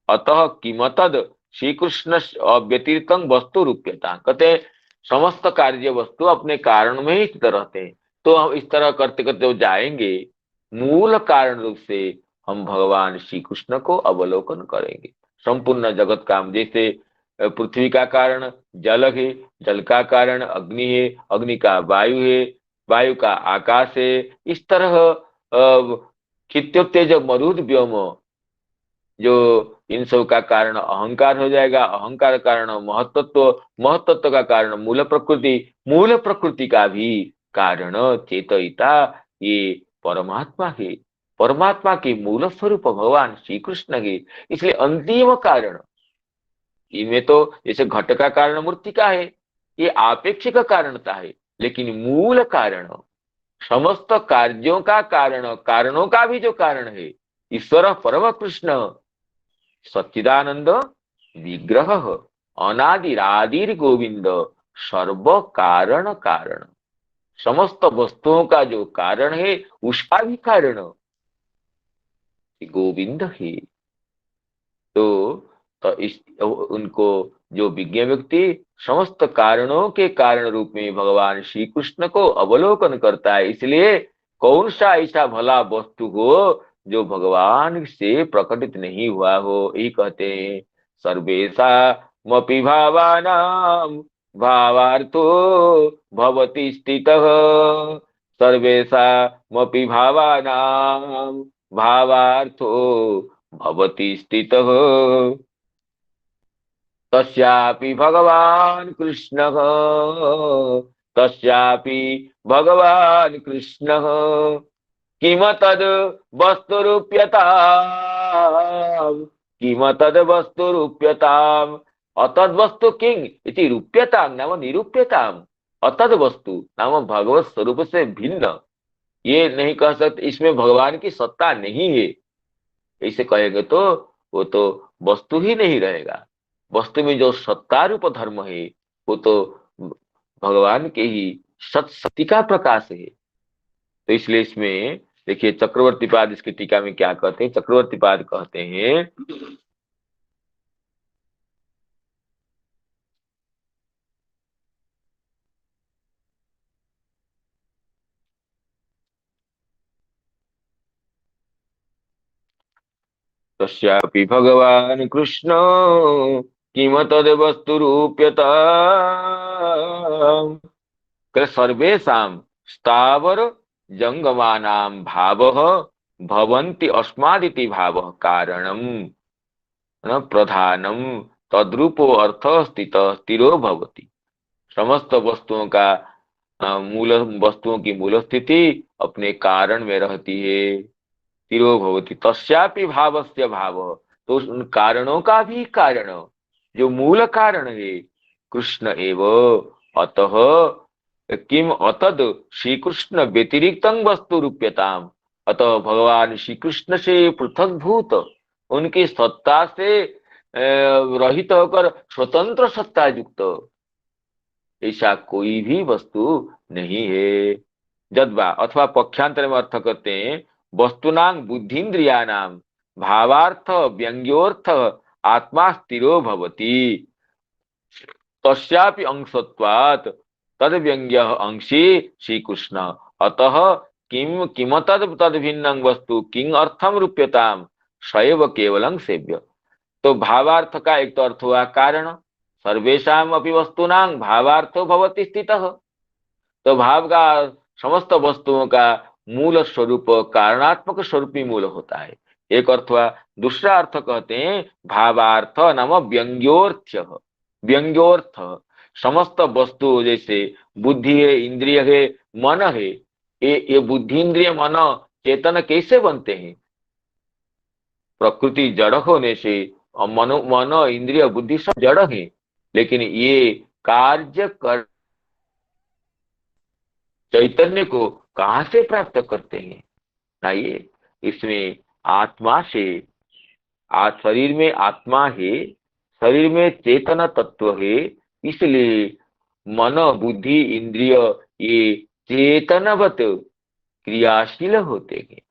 अतः किमतद श्री कृष्ण व्यतिरिक्तं वस्तु रूप्यता, कहते हैं समस्त कार्य वस्तु अपने कारण में ही स्थित रहते हैं। तो हम इस तरह करते करते वो जाएंगे, मूल कारण रूप से हम भगवान श्री कृष्ण को अवलोकन करेंगे। संपूर्ण जगत का, जैसे पृथ्वी का कारण जल है, जल का कारण अग्नि है, अग्नि का वायु है, वायु का आकाश है। इस तरह क्षित्योत्तेज मरुद व्योम, जो इन सब का कारण अहंकार हो जाएगा, अहंकार का कारण महत्त्व, महत्त्व का कारण मूल प्रकृति, मूल प्रकृति का भी कारण चेतयिता ये परमात्मा है। परमात्मा के मूल स्वरूप भगवान श्री कृष्ण है। इसलिए अंतिम कारण, इनमें तो जैसे घट का कारण मूर्तिका है, ये आपेक्षिक कारणता है, लेकिन मूल कारण, समस्त कार्यों का कारण, कारणों का भी जो कारण है, ईश्वर परम कृष्ण सच्चिदानंद विग्रह अनादिरादिर गोविंद सर्व कारण कारण, समस्त वस्तुओं का जो कारण है उसका भी कारण गोविंद है। तो, इस उनको जो विज्ञ व्यक्ति समस्त कारणों के कारण रूप में भगवान श्री कृष्ण को अवलोकन करता है, इसलिए कौन सा ऐसा भला वस्तु हो जो भगवान से प्रकटित नहीं हुआ हो। यही कहते हैं सर्वेशा मपि भावानां भावार्थो भवति स्थितः, सर्वेशा मपि भावानां भावार्थो भवति स्थितः, तस्यापि भगवान कृष्णः, तस्यापि भगवान कृष्णः किम तद वस्तुरूप्यताम्, किम तद वस्तुरूप्यताम्, अतद वस्तु किंग इति रूप्यताम् नाम निरूप्यताम्, अतद वस्तु नाम भगवत स्वरूप से भिन्न। ये नहीं कह सकते इसमें भगवान की सत्ता नहीं है, ऐसे कहेंगे तो वो तो वस्तु ही नहीं रहेगा। वस्तु में जो सत्ता रूप धर्म है वो तो भगवान के ही सत शक्ति का प्रकाश है। तो इसलिए इसमें देखिए चक्रवर्ती पाद इसकी टीका में क्या कहते हैं। चक्रवर्ती पाद कहते हैं तस्यापि भगवान कृष्ण किम तद वस्तु रूप्यता, सर्वेषां स्थावर जंगमानां भावः भवन्ति अस्मादिति भावः कारणम न प्रधानम तद्रूपो अर्थ स्थित स्थिरो भवति। समस्त वस्तुओं का मूल, वस्तुओं की मूल स्थिति अपने कारण में रहती है। स्थिरो भवति तस्यापि भावस्य भाव, तो उन कारणों का भी कारण, जो मूल कारण है कृष्ण एव। अतः किम अतद श्री कृष्ण व्यतिरिक्त वस्तु रूप्यताम, अतः भगवान श्री कृष्ण से पृथक भूत, उनकी सत्ता से रहित होकर स्वतंत्र सत्ता युक्त ऐसा कोई भी वस्तु नहीं है। जद्वा अथवा पक्षांतर में अर्थ करते हैं वस्तुनां बुद्धिन्द्रियाणां भावार्थ व्यंग्योर्थ आत्मा स्थिरो भवति, तस्यापि अंशत्वात् तद व्यंग्य अंशी श्री कृष्ण, अतः किम किम तद तद भिन्नं वस्तु किंग अर्थम रूप्यताम सैव केवलं सेव्य। तो भावार्थ का एक तो अर्थ हुआ कारण, सर्वेषाम अपि वस्तुनां भावार्थो भवति स्थितः, तो भाव का समस्त वस्तुओं का मूल स्वरूप कारणात्मक स्वरूप ही मूल होता है, एक अर्थ हुआ। दूसरा अर्थ कहते हैं भावार्थ नाम व्यंग्योर्थ, व्यंग्योर्थ समस्त वस्तु जैसे बुद्धि है, इंद्रिय है, मन है, ये बुद्धि इंद्रिय मन चेतन कैसे बनते हैं? प्रकृति जड़ होने से मनो मन इंद्रिय बुद्धि सब जड़ है, लेकिन ये कार्य कर चैतन्य को कहाँ से प्राप्त करते हैं? आइए, इसमें आत्मा से, आज शरीर में आत्मा है, शरीर में चेतन तत्व है, इसलिए मन बुद्धि इंद्रिय ये चेतनवत क्रियाशील होते हैं।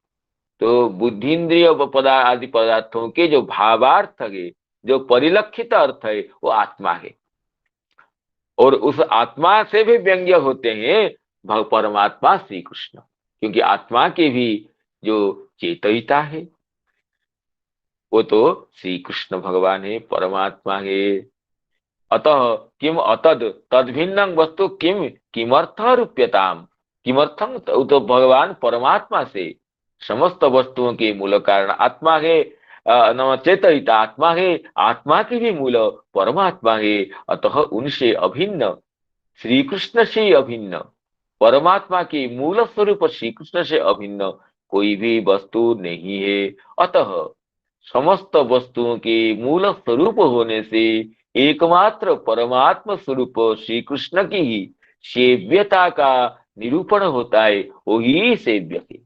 तो बुद्धि इंद्रिय आदि पदार्थों के जो भावार्थ है जो परिलक्षित अर्थ है वो आत्मा है। और उस आत्मा से भी व्यंग्य होते हैं परमात्मा श्री कृष्ण, क्योंकि आत्मा के भी जो चेतयिता है वो तो श्री कृष्ण भगवान है, परमात्मा है। अतः किम अतद तद्भिन्न वस्तु किम किमर्थ रूप्यताम, किमर्थम, तो भगवान परमात्मा से समस्त वस्तुओं के मूल कारण आत्मा है, न चेतयिता आत्मा है, आत्मा की भी मूल परमात्मा है। अतः उनसे अभिन्न, श्री कृष्ण से अभिन्न, परमात्मा के मूल स्वरूप श्री कृष्ण से अभिन्न कोई भी वस्तु नहीं है। अतः समस्त वस्तुओं के मूल स्वरूप होने से एकमात्र परमात्मा स्वरूप श्री कृष्ण की ही सेव्यता का निरूपण होता है, वही सेव्य है।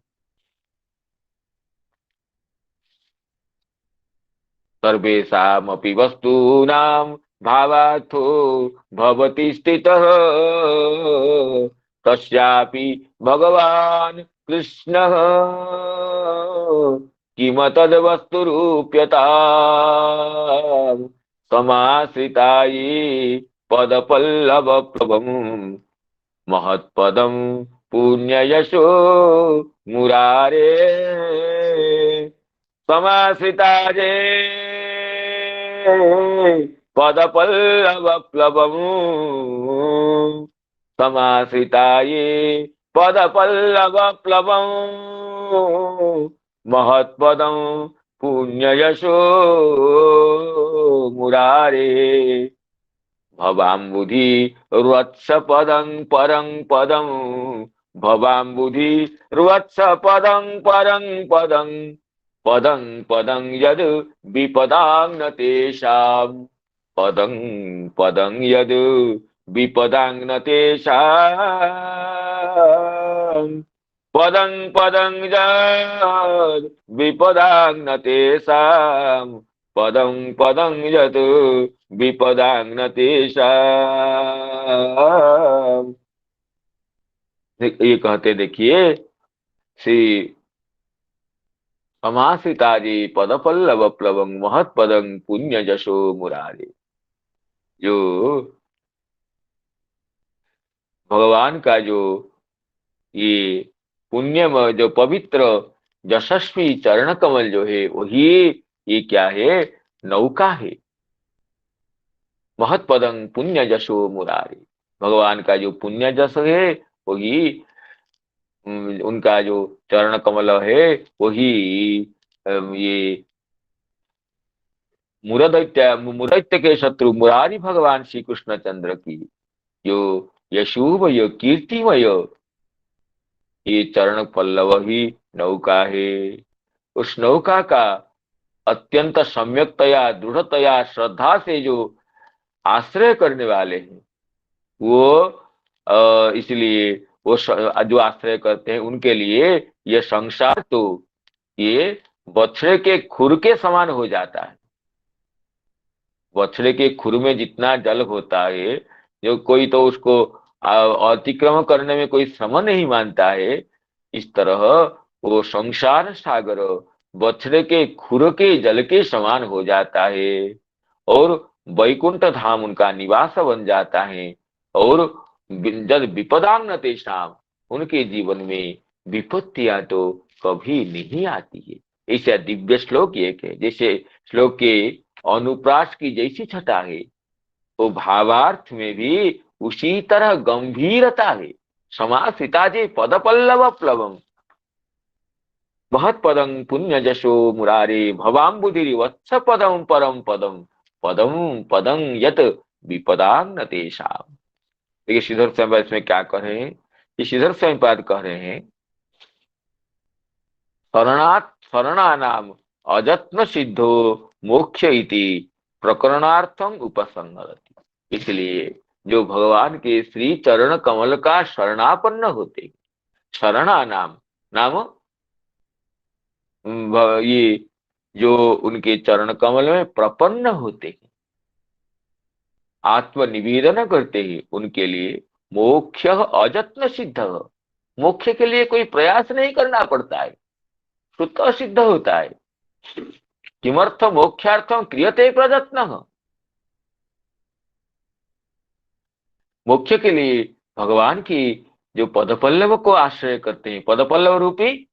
सर्वेषामपि वस्तूनां भावार्थो भवति स्थितः, तस्यापि भगवान् कृष्णः किमतद्वस्तुरूप्यता समाश्रितायै पदपल्लवप्रभं महत्पदं पुण्ययशो मुरारे। समाश्रिताये पदपल्लवप्लवम्, समाश्रिताये पदपल्लवप्लवम् महत्पदं पुण्ययशो मुरारे। भवाम्बुधि रुवत्स पदं परं पदं, भवाम्बुधि रुवत्स पदं परं पदं, पदं पदं यद् विपदां न तेषां, पदं पदं यद् विपदां न तेषां, पदं पदं यद् विपदां न तेषां, पदं पदं यत् विपदां न तेषां। ये कहते देखिए, श्री समासिताजे पदपल्लव प्लवं महत्पदं पुण्य जशो मुरारे। जो भगवान का जो ये पुण्य जो पवित्र यशस्वी चरण कमल जो है वही ये क्या है, नौका है। महत्पदं पुण्य जशो मुरारे, भगवान का जो पुण्य जश है वही, उनका जो चरण कमल है वही ये मुरदैत्य के शत्रु मुरारी भगवान श्री कृष्ण चंद्र की जो यशोमय कीर्तिमय ये चरण पल्लव ही नौका है। उस नौका का अत्यंत सम्यकतया दृढ़तया श्रद्धा से जो आश्रय करने वाले हैं वो इसलिए वो जो आश्रय करते हैं उनके लिए ये संसार तो ये बछड़े के खुर के समान हो जाता है। बछड़े के खुर में जितना जल होता है, जो कोई तो उसको अतिक्रमण करने में कोई श्रम नहीं मानता है, इस तरह वो संसार सागर बछड़े के खुर के जल के समान हो जाता है और वैकुंठ धाम उनका निवास बन जाता है। और जब विपदांग न तेषाम, उनके जीवन में विपत्तियां तो कभी नहीं आती है। ऐसा दिव्य श्लोक एक है, जैसे श्लोक के अनुप्रास की जैसी छटा है तो भावार्थ में भी उसी तरह गंभीरता है। समासिता जे पद पल्लव प्लवम महत्पदं पुण्य जशो मुरारे, भवाम्बुधिरि वत्स पदम परम पदम, पदम पदं यत विपदां न तेषाम्। देखिए श्रीधर स्वामी इसमें क्या कह रहे हैं, ये श्रीधर स्वामी कह रहे हैं शरणात् शरणानाम अजत्न सिद्धो मोक्ष इति प्रकरणार्थम उपसंहरति। इसलिए जो भगवान के श्री चरण कमल का शरणापन्न होते, शरणानाम नाम ये जो उनके चरण कमल में प्रपन्न होते हैं, आत्मनिवेदन करते हैं, उनके लिए मोक्ष अजत्न सिद्ध, मोक्ष के लिए कोई प्रयास नहीं करना पड़ता है, स्वतः सिद्ध होता है। किमर्थ मोक्षार्थम क्रियते प्रयत्न। मोक्ष के लिए भगवान की जो पदपल्लव को आश्रय करते हैं, पदपल्लव रूपी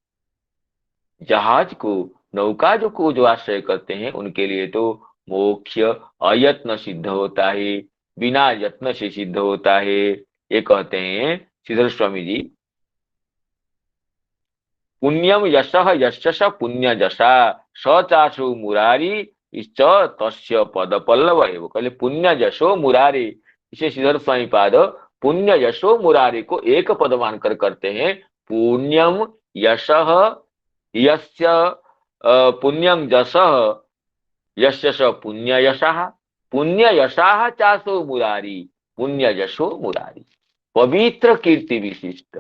जहाज को, नौका जो आश्रय करते हैं, उनके लिए तो मोक्ष अयत्न सिद्ध होता है, बिना यत्न से सिद्ध होता है। ये कहते हैं श्रीधर स्वामी जी, पुण्यम यशः यस्य स पुण्य जशा स चाशु मुरारी इश्च तस्य पद पल्लव है। वो कहले पुण्य यशो मुरारी, इसे श्रीधर स्वामी पाद पुण्य यशो मुरारी को एक पद मानकर करते हैं। पुण्यम यशः यस्य पुण्यम जसः यस्य स पुण्य यशः पुण्य यशाः चासो मुरारी पुण्य यशो मुरारी। पवित्र कीर्ति विशिष्ट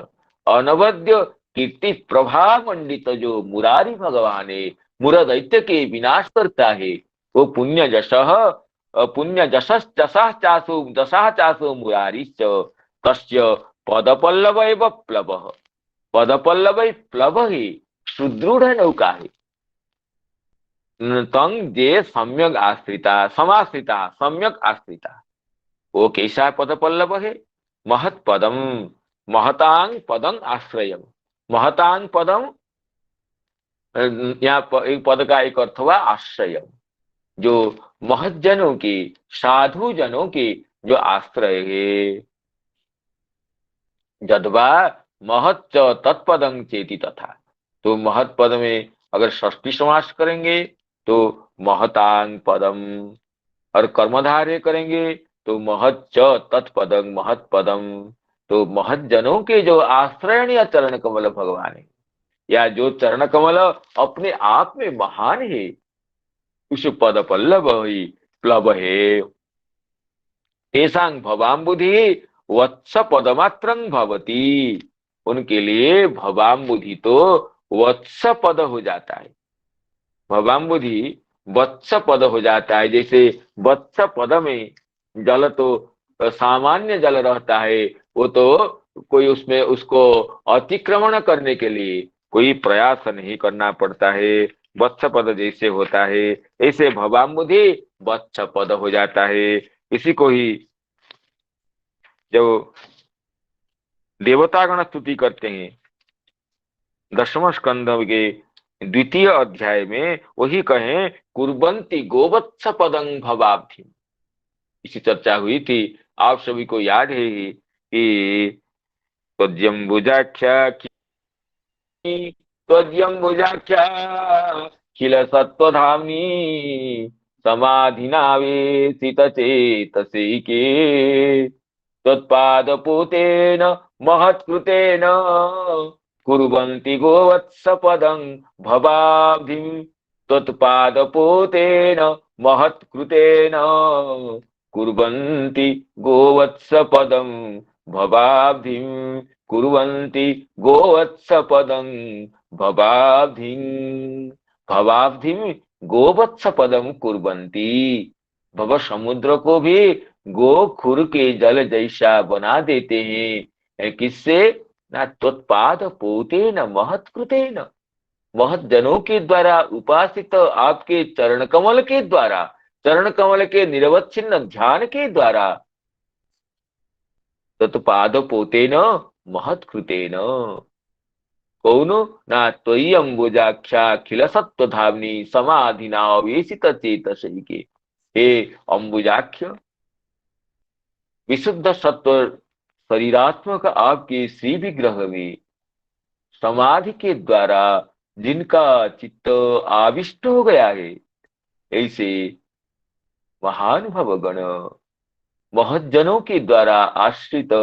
अनवद्य कीर्ति प्रभा मंडित जो मुरारी भगवान है, मुर दैत्य के विनाश करता है, वो पुण्य जशः पुण्य जशः चासो मुरारी तस्य पदपल्लव एव प्लवः। पदपल्लव प्लव ही सुदृढ़ नौका है। तंग जे सम्यक आश्रिता समाश्रिता सम्यक आश्रिता, वो कैसा पद पल्लव है? महत पदम महतांग पदं आश्रय। महतांग पदम, यहाँ एक पद का एक अर्थ हुआ आश्रय, जो महत जनों की, साधु जनों की जो आश्रय है। जदवा महत तत्पदं चेति तथा, तो महत पद में अगर षष्ठी समास करेंगे तो महतांग पदम, और कर्मधारय करेंगे तो महत च तत्पदं महत पदम। तो महत जनों के जो आश्रयणीय चरण कमल भगवान है, या जो चरण कमल अपने आप में महान है, उस पद पल्लव ही प्लव है। तेसांग भवाम्बुधि वत्स पदमात्रं भवती, उनके लिए भवाम्बुधि तो वत्स पद हो जाता है। भवाम्बुधि वत्स पद हो जाता है। जैसे वत्स पद में जल तो सामान्य जल रहता है, वो तो कोई उसमें उसको अतिक्रमण करने के लिए कोई प्रयास नहीं करना पड़ता है। वत्स पद जैसे होता है, ऐसे भवाम्बुधि वत्स पद हो जाता है। इसी को ही जब देवतागण स्तुति करते हैं दशम स्कंध के द्वितीय अध्याय में, वही कहें कुर्बन्ति गोवत्स पदं भवाब्धि। इसी चर्चा हुई थी, आप सभी को याद है कि त्वद्यम्बुजाख्या त्वद्यम्बुजाख्या खिल सत्वधाम्नी समाधिनावेशित चेतसिके त्वत्पादपूतेन महत्कृतेन कुर्वन्ति गोवत्सपदं भवाब्धिं। त्वत्पादपूतेन महत्कृतेन कुर्वन्ति गोवत्सपदं भवाब्धिं। कुर्वन्ति गोवत्सपदं भवाब्धिं। भवाब्धिं गोवत्सपदं कुर्वन्ति। भव समुद्र को भी गो खुर के जल जैसा बना देते हैं। किससे? ना त्वत्पाद पोते न महत्कृते न, महत जनों के द्वारा उपासित आपके चरण कमल के द्वारा, चरण कमल के निरवच्छिन्न ध्यान के द्वारा। तत्पाद पोते न महत्कृते न, कौनो ना त्वयि अम्बुजाख्याखिल सत्वधाम्नि समाधिनावेशित चेतसैके। हे अम्बुजाख्य, विशुद्ध सत्व शरीरात्मक आपके श्री विग्रह में समाधि के द्वारा जिनका चित्त आविष्ट हो गया है, ऐसे महानुभव गण महज्जनों के द्वारा आश्रित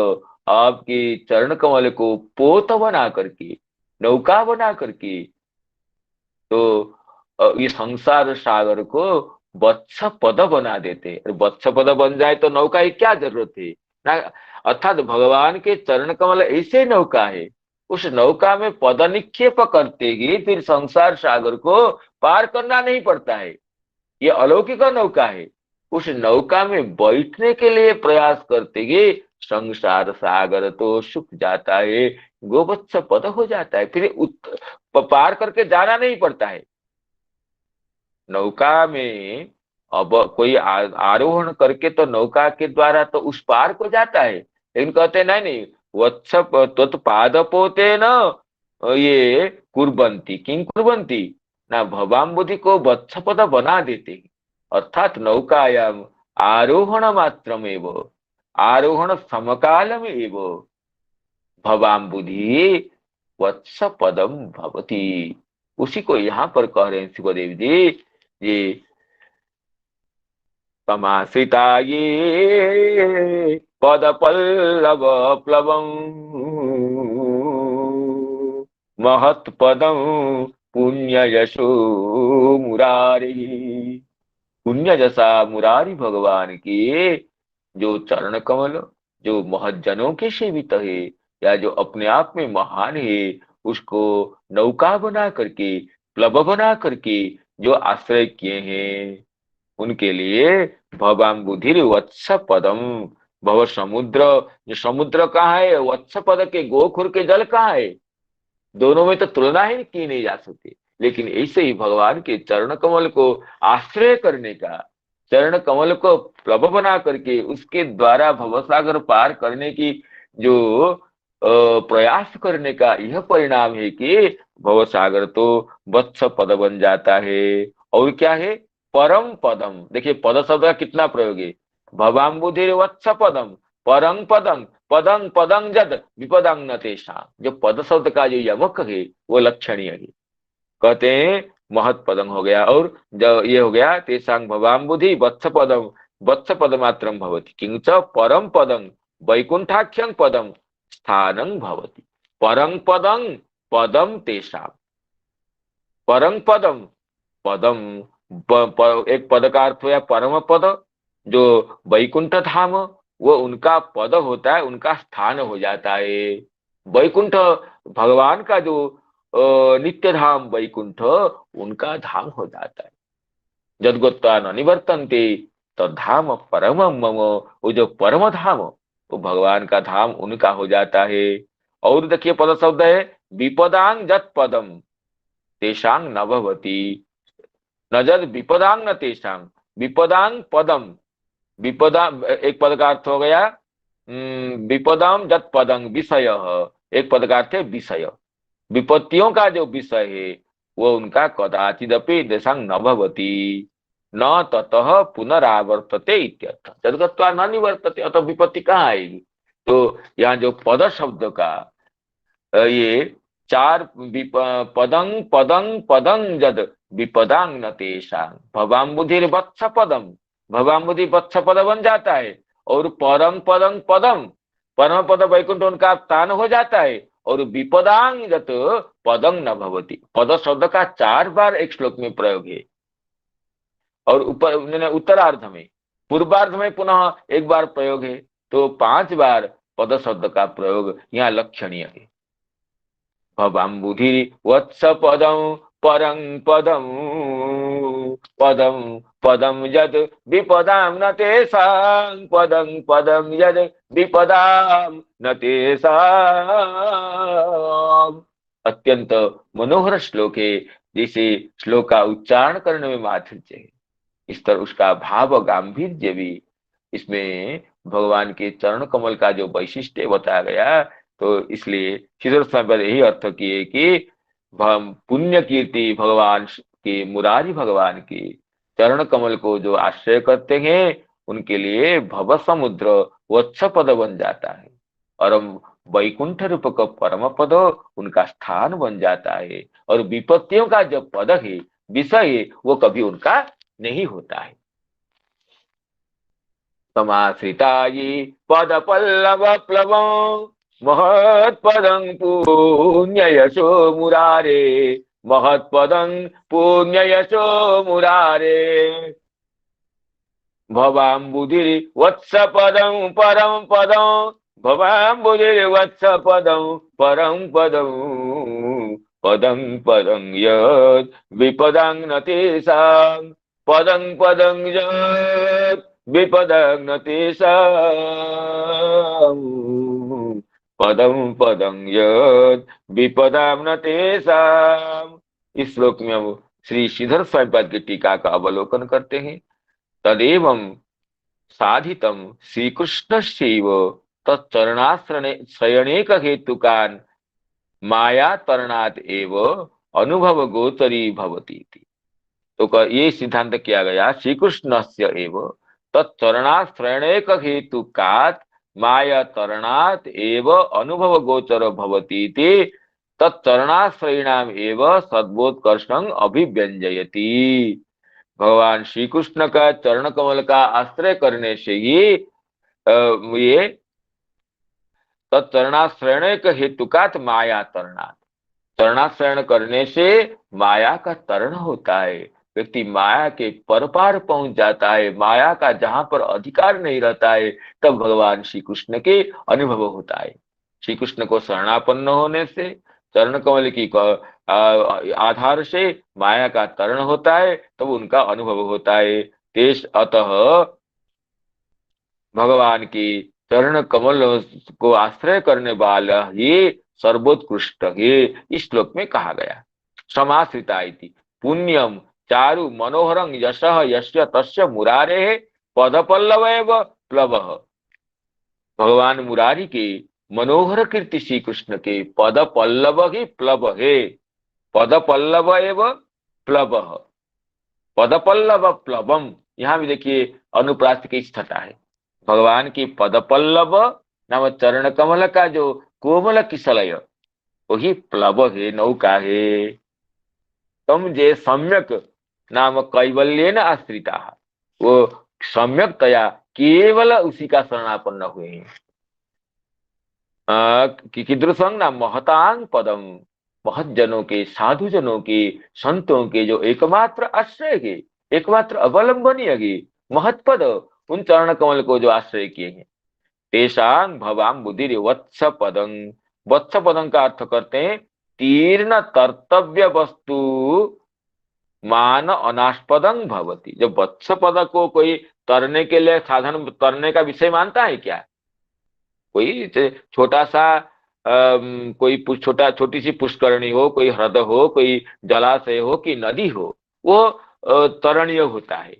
आपके चरण कमल को पोत बना करके, नौका बना करके, तो ये संसार सागर को वत्स पद बना देते। वत्स पद बन जाए तो नौका की क्या जरूरत है ना। अर्थात भगवान के चरण कमल ऐसे नौका है, उस नौका में पद निक्षेप करते ही फिर संसार सागर को पार करना नहीं पड़ता है। ये अलौकिक नौका है। उस नौका में बैठने के लिए प्रयास करते ही संसार सागर तो सूख जाता है, गोवत्स पद हो जाता है, फिर पार करके जाना नहीं पड़ता है। नौका में अब कोई आरोहण करके तो नौका के द्वारा तो उस पार को जाता है, लेकिन कहते नहीं नहीं, वत्स पादपोते न ये कुर्बंती किं कुर्बंती, ना भवाम्बुधि को वत्सपद बना देते हैं। अर्थात नौकायाम आरोहण मात्रमेव, आरोहण समकालमेव भवाम्बुधि वत्स पदम भवती। उसी को यहाँ पर कह रहे हैं सुखदेव जी, ये समाश्रिता ये पद पल्लव प्लवम महत पदम पुण्य यशो मुरारी। पुण्य जसा मुरारी भगवान के जो चरण कमल, जो महज्जनों के सेवित है, या जो अपने आप में महान है, उसको नौका बना करके, प्लब बना करके जो आश्रय किए हैं, उनके लिए भवाम्बुधिर वत्स पदम, भव समुद्र, जो समुद्र कहाँ है, वत्स पद के गोखुर के जल कहाँ है, दोनों में तो तुलना ही की नहीं जा सकती। लेकिन ऐसे ही भगवान के चरण कमल को आश्रय करने का, चरण कमल को प्रभ बना करके उसके द्वारा भवसागर पार करने की जो प्रयास करने का यह परिणाम है कि भवसागर तो वत्स पद बन जाता है। और क्या है, परम पदम। देखिए पद शब्द का कितना प्रयोग है, भवाम्बुधिर वत्स पदम, परम पदम, पदं पदं जद विपदं न तेषां। जो पद शब्द का जो यमक है वो लक्षणीय है, कहते हैं महत पदम हो गया, और जो ये हो गया तेषां भवाम्बुधि वत्स पदम, वत्स पदमात्रम भवति किंच परम पदं वैकुंठाख्यं पदम स्थानं भवति। परं पदं पदम तेषां, परं पदम पदम, एक पद का अर्थ हुआ परम पद, जो वैकुंठ धाम, वो उनका पद होता है, उनका स्थान हो जाता है। वैकुंठ भगवान का जो नित्य धाम वैकुंठ, उनका धाम हो जाता है। जदगोत्वा न निवर्तन्ते तद्धाम परम मम, वो जो परम धाम, वो भगवान का धाम उनका हो जाता है। और देखिए पद शब्द है विपदांग जत पदम तेषांग न भवति, न जद विपदांग न तेषांग, विपदांग पदम, विपदा एक पद का अर्थ हो गया विपदाम जत पदंग विषय, एक पद का अर्थ है विषय, विपत्तियों का जो विषय है वो उनका कदाचिदपि देशांग न भवति, न ततः पुनरावर्तते इत्यर्थ। जदगत्वा न निवर्तते, अतः विपत्ति कहाँ आएगी। तो यहाँ जो पद शब्द का ये चार पदं पदं पदं जद विपदांग न तेषां, भवाम्बुधिर वत्स पदम, भवाम्बुधि वत्स पद बन जाता है, और परम पदं पदम, परम पद वैकुंठ उनका स्थान हो जाता है, और विपदांग जत पदं न भवति। पद शब्द का 4 बार एक श्लोक में प्रयोग है, और ऊपर उत्तरार्ध में, पूर्वार्ध में पुनः एक बार प्रयोग है, तो 5 बार पद शब्द का प्रयोग यहाँ लक्षणीय है। भवाम्बुधि वत्स पदं परं पदं पदं पदं यद विपदां न तेषां, पदं पदं यद विपदां न तेषां। अत्यंत मनोहर श्लोक है, जिसे श्लोक का उच्चारण करने में माधुर्य है, इस तरह उसका भाव गांभीर्य भी इसमें भगवान के चरण कमल का जो वैशिष्ट्य बताया गया। तो इसलिए श्रीधर स्वामी यही अर्थ किए कि पुण्य कीर्ति भगवान के, मुरारी भगवान के चरण कमल को जो आश्रय करते हैं, उनके लिए भव समुद्र वत्स पद बन जाता है, और वैकुंठ रूप का परम पद उनका स्थान बन जाता है, और विपत्तियों का जो पद है, विषय है, वो कभी उनका नहीं होता है। समाश्रितायि पद पल्लव प्लव महत्पदं पुण्य यशो मुरारे, महत्पदं पुण्य यशो मुरारे। भवाम्बुधिर वत्स पदं परम पदं, भवाम्बुधिर वत्स पदं परम पदं, पदं पदं यत् विपदां न तेषां, पदं पदं यत् विपदं न तेषां, पदं पदं यत् विपदां न तेषां। इस श्लोक में अब श्री श्रीधर स्वामीपाद की टीका का अवलोकन करते हैं। तदेवं साधितम श्री कृष्ण शैव तच्चरणाश्रणे शयनेक हेतुकान माया तरणात एव अनुभव गोचरी भवती थी। तो ये सिद्धांत किया गया श्री कृष्ण से एव तत्चरणाश्रयणेक हेतुकात माया तरणात एव अनुभव गोचर भवती थी। तत्चरणाश्रयणाम एव सद्बोधकर्षण अभिव्यंजयति। भगवान श्री कृष्ण का चरण कमल का आश्रय करने से ये तत्चरणाश्रयणेक हेतुकात माया तरणात, चरणाश्रयण करने से माया का तरण होता है। व्यक्ति माया के पर पार पहुंच जाता है, माया का जहां पर अधिकार नहीं रहता है, तब भगवान श्री कृष्ण के अनुभव होता है। श्री कृष्ण को शरणापन्न होने से, चरण कमल की आधार से माया का तरण होता है, तब उनका अनुभव होता है। देश अतः भगवान की चरण कमल को आश्रय करने वाला ये सर्वोत्कृष्ट ये इस श्लोक में कहा गया। समाश्रिता इति पुण्यम चारु मनोहरं यशः यस्य तस्य मुरारे पदपल्लव एव प्लवः। भगवान मुरारी के मनोहर कीर्ति श्री कृष्ण के पद पल्लव ही प्लव है। पद पल्लव एव प्लवः, पद पल्लव प्लवम, यहाँ भी देखिए अनुप्रास की स्थिरता है। भगवान की पद पल्लव नाम चरण कमल का जो कोमल किसलय वही प्लव है, नौका है। तम जे सम्यक नाम कैवल्येन आश्रिता, वो सम्यकतया केवल उसी का शरणापन्न हुए हैं। कीदृशं नाम महतांग पदम, महत जनों के, साधु जनों के, संतों के जो एकमात्र आश्रय के, एकमात्र अवलंबनीय के महत पद, उन चरण कमल को जो आश्रय किए हैं। तेषां भवाम बुद्धि वत्स पदं, वत्स पदं का अर्थ करते हैं तीर्ण कर्तव्य वस्तु मान अनास्पदं भवति। जब वत्स पद को कोई तरने के लिए साधन, तरने का विषय मानता है क्या? कोई छोटा सा कोई छोटी सी पुष्करणी हो, कोई ह्रद हो, कोई जलाशय हो कि नदी हो, वो तरणीय होता है।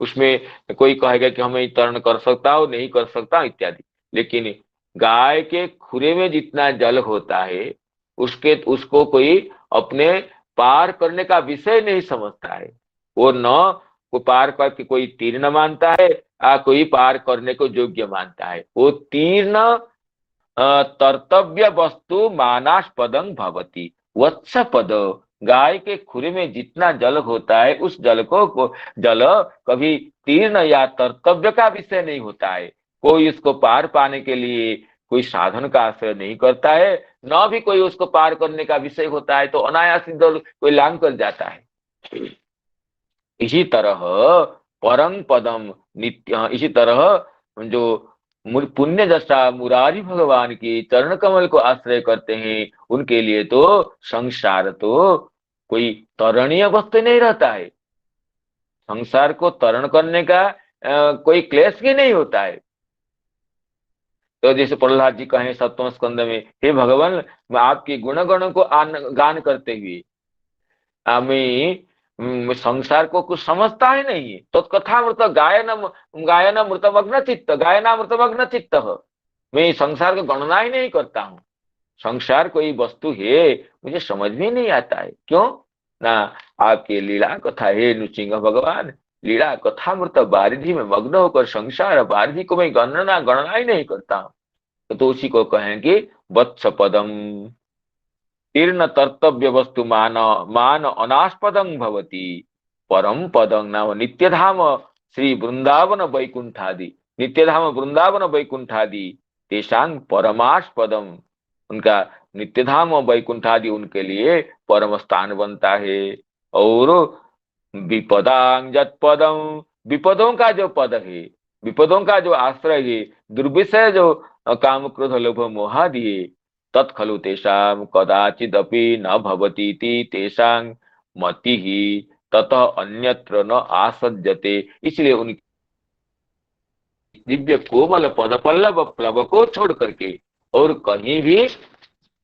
उसमें कोई कहेगा कि हमें तरण कर सकता हो, नहीं कर सकता इत्यादि। लेकिन गाय के खुरे में जितना जल होता है उसको कोई अपने पार करने का विषय नहीं समझता है। वो न को पार करके कोई तीर्ण मानता है, कोई पार करने को योग्य मानता है। वो तीर्ण कर्तव्य वस्तु मानास्पदं भवति। वत्स पद, गाय के खुरे में जितना जल होता है उस जल को जल कभी तीर्ण या कर्तव्य का विषय नहीं होता है। कोई उसको पार पाने के लिए कोई साधन का आश्रय नहीं करता है, न भी कोई उसको पार करने का विषय होता है, तो अनायास कोई लांग कर जाता है। इसी तरह परम पदम नित्य, इसी तरह जो पुण्य दशा मुरारी भगवान की चरण कमल को आश्रय करते हैं, उनके लिए तो संसार तो कोई तरणीय वस्तु नहीं रहता है। संसार को तरण करने का कोई क्लेश ही नहीं होता है। तो जैसे प्रहलाद जी कहें सप्तम स्कंद में, हे भगवान, मैं आपके गुणगणों को गान करते हुए संसार को कुछ समझता ही नहीं है। तो कथा मृत गायन गायन मृतमग्न चित्त, गायना मृतमग्न चित्त, मैं संसार को गणना ही नहीं करता हूँ। संसार कोई वस्तु है मुझे समझ में नहीं आता है। क्यों ना? आपके लीला कथा है नृसिंह भगवान, लीला कथा मृत बारिधि में मग्न होकर संसार बारिधि को मैं गणना ही नहीं करता हूँ। तो उसी को कहेंगे वत्स पदम, तीर्ण कर्तव्य वस्तु मान अनास्पदं भवति। परम पदं नाम नित्यधाम श्री वृंदावन वैकुंठादि, नित्यधाम वृंदावन वैकुंठादि तेषां परमास्पदम, उनका नित्यधाम वैकुंठादि उनके लिए परम स्थान बनता है। और विपदां जत पदं, विपदों का जो पद है, विपदों का जो आश्रय है, दुर्विषय जो काम क्रोध लोभ मोहादि, तत्खलु तेषां कदाचिदपि न भवतीति तेषां मतिः ततः अन्यत्र न आसज्जते। इसलिए उनकी दिव्य कोमल पद पल्लव प्लव को छोड़ करके और कहीं भी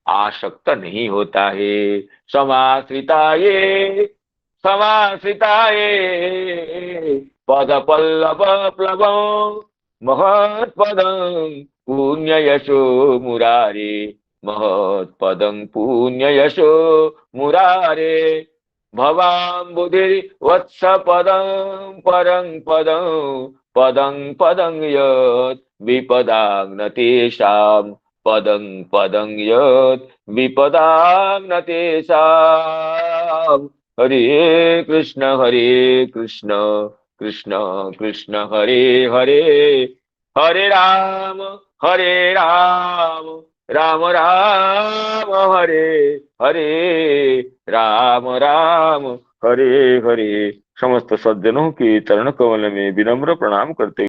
आसक्त नहीं होता है। समाश्रिता ये समाश्रिताये पद पल्लव प्लवं महत्पदं पुण्ययशो मुरारे महत्पदं पुण्ययशो मुरारे भवाम्बुधिर् वत्स पदं परं पदं पदं पदं यत् विपदां न तेषां पदं पदं यत् विपदां न तेषां हरे कृष्ण कृष्ण कृष्ण हरे हरे हरे राम राम राम हरे हरे राम हरे हरे। समस्त सज्जनों के चरण कमल में विनम्र प्रणाम करते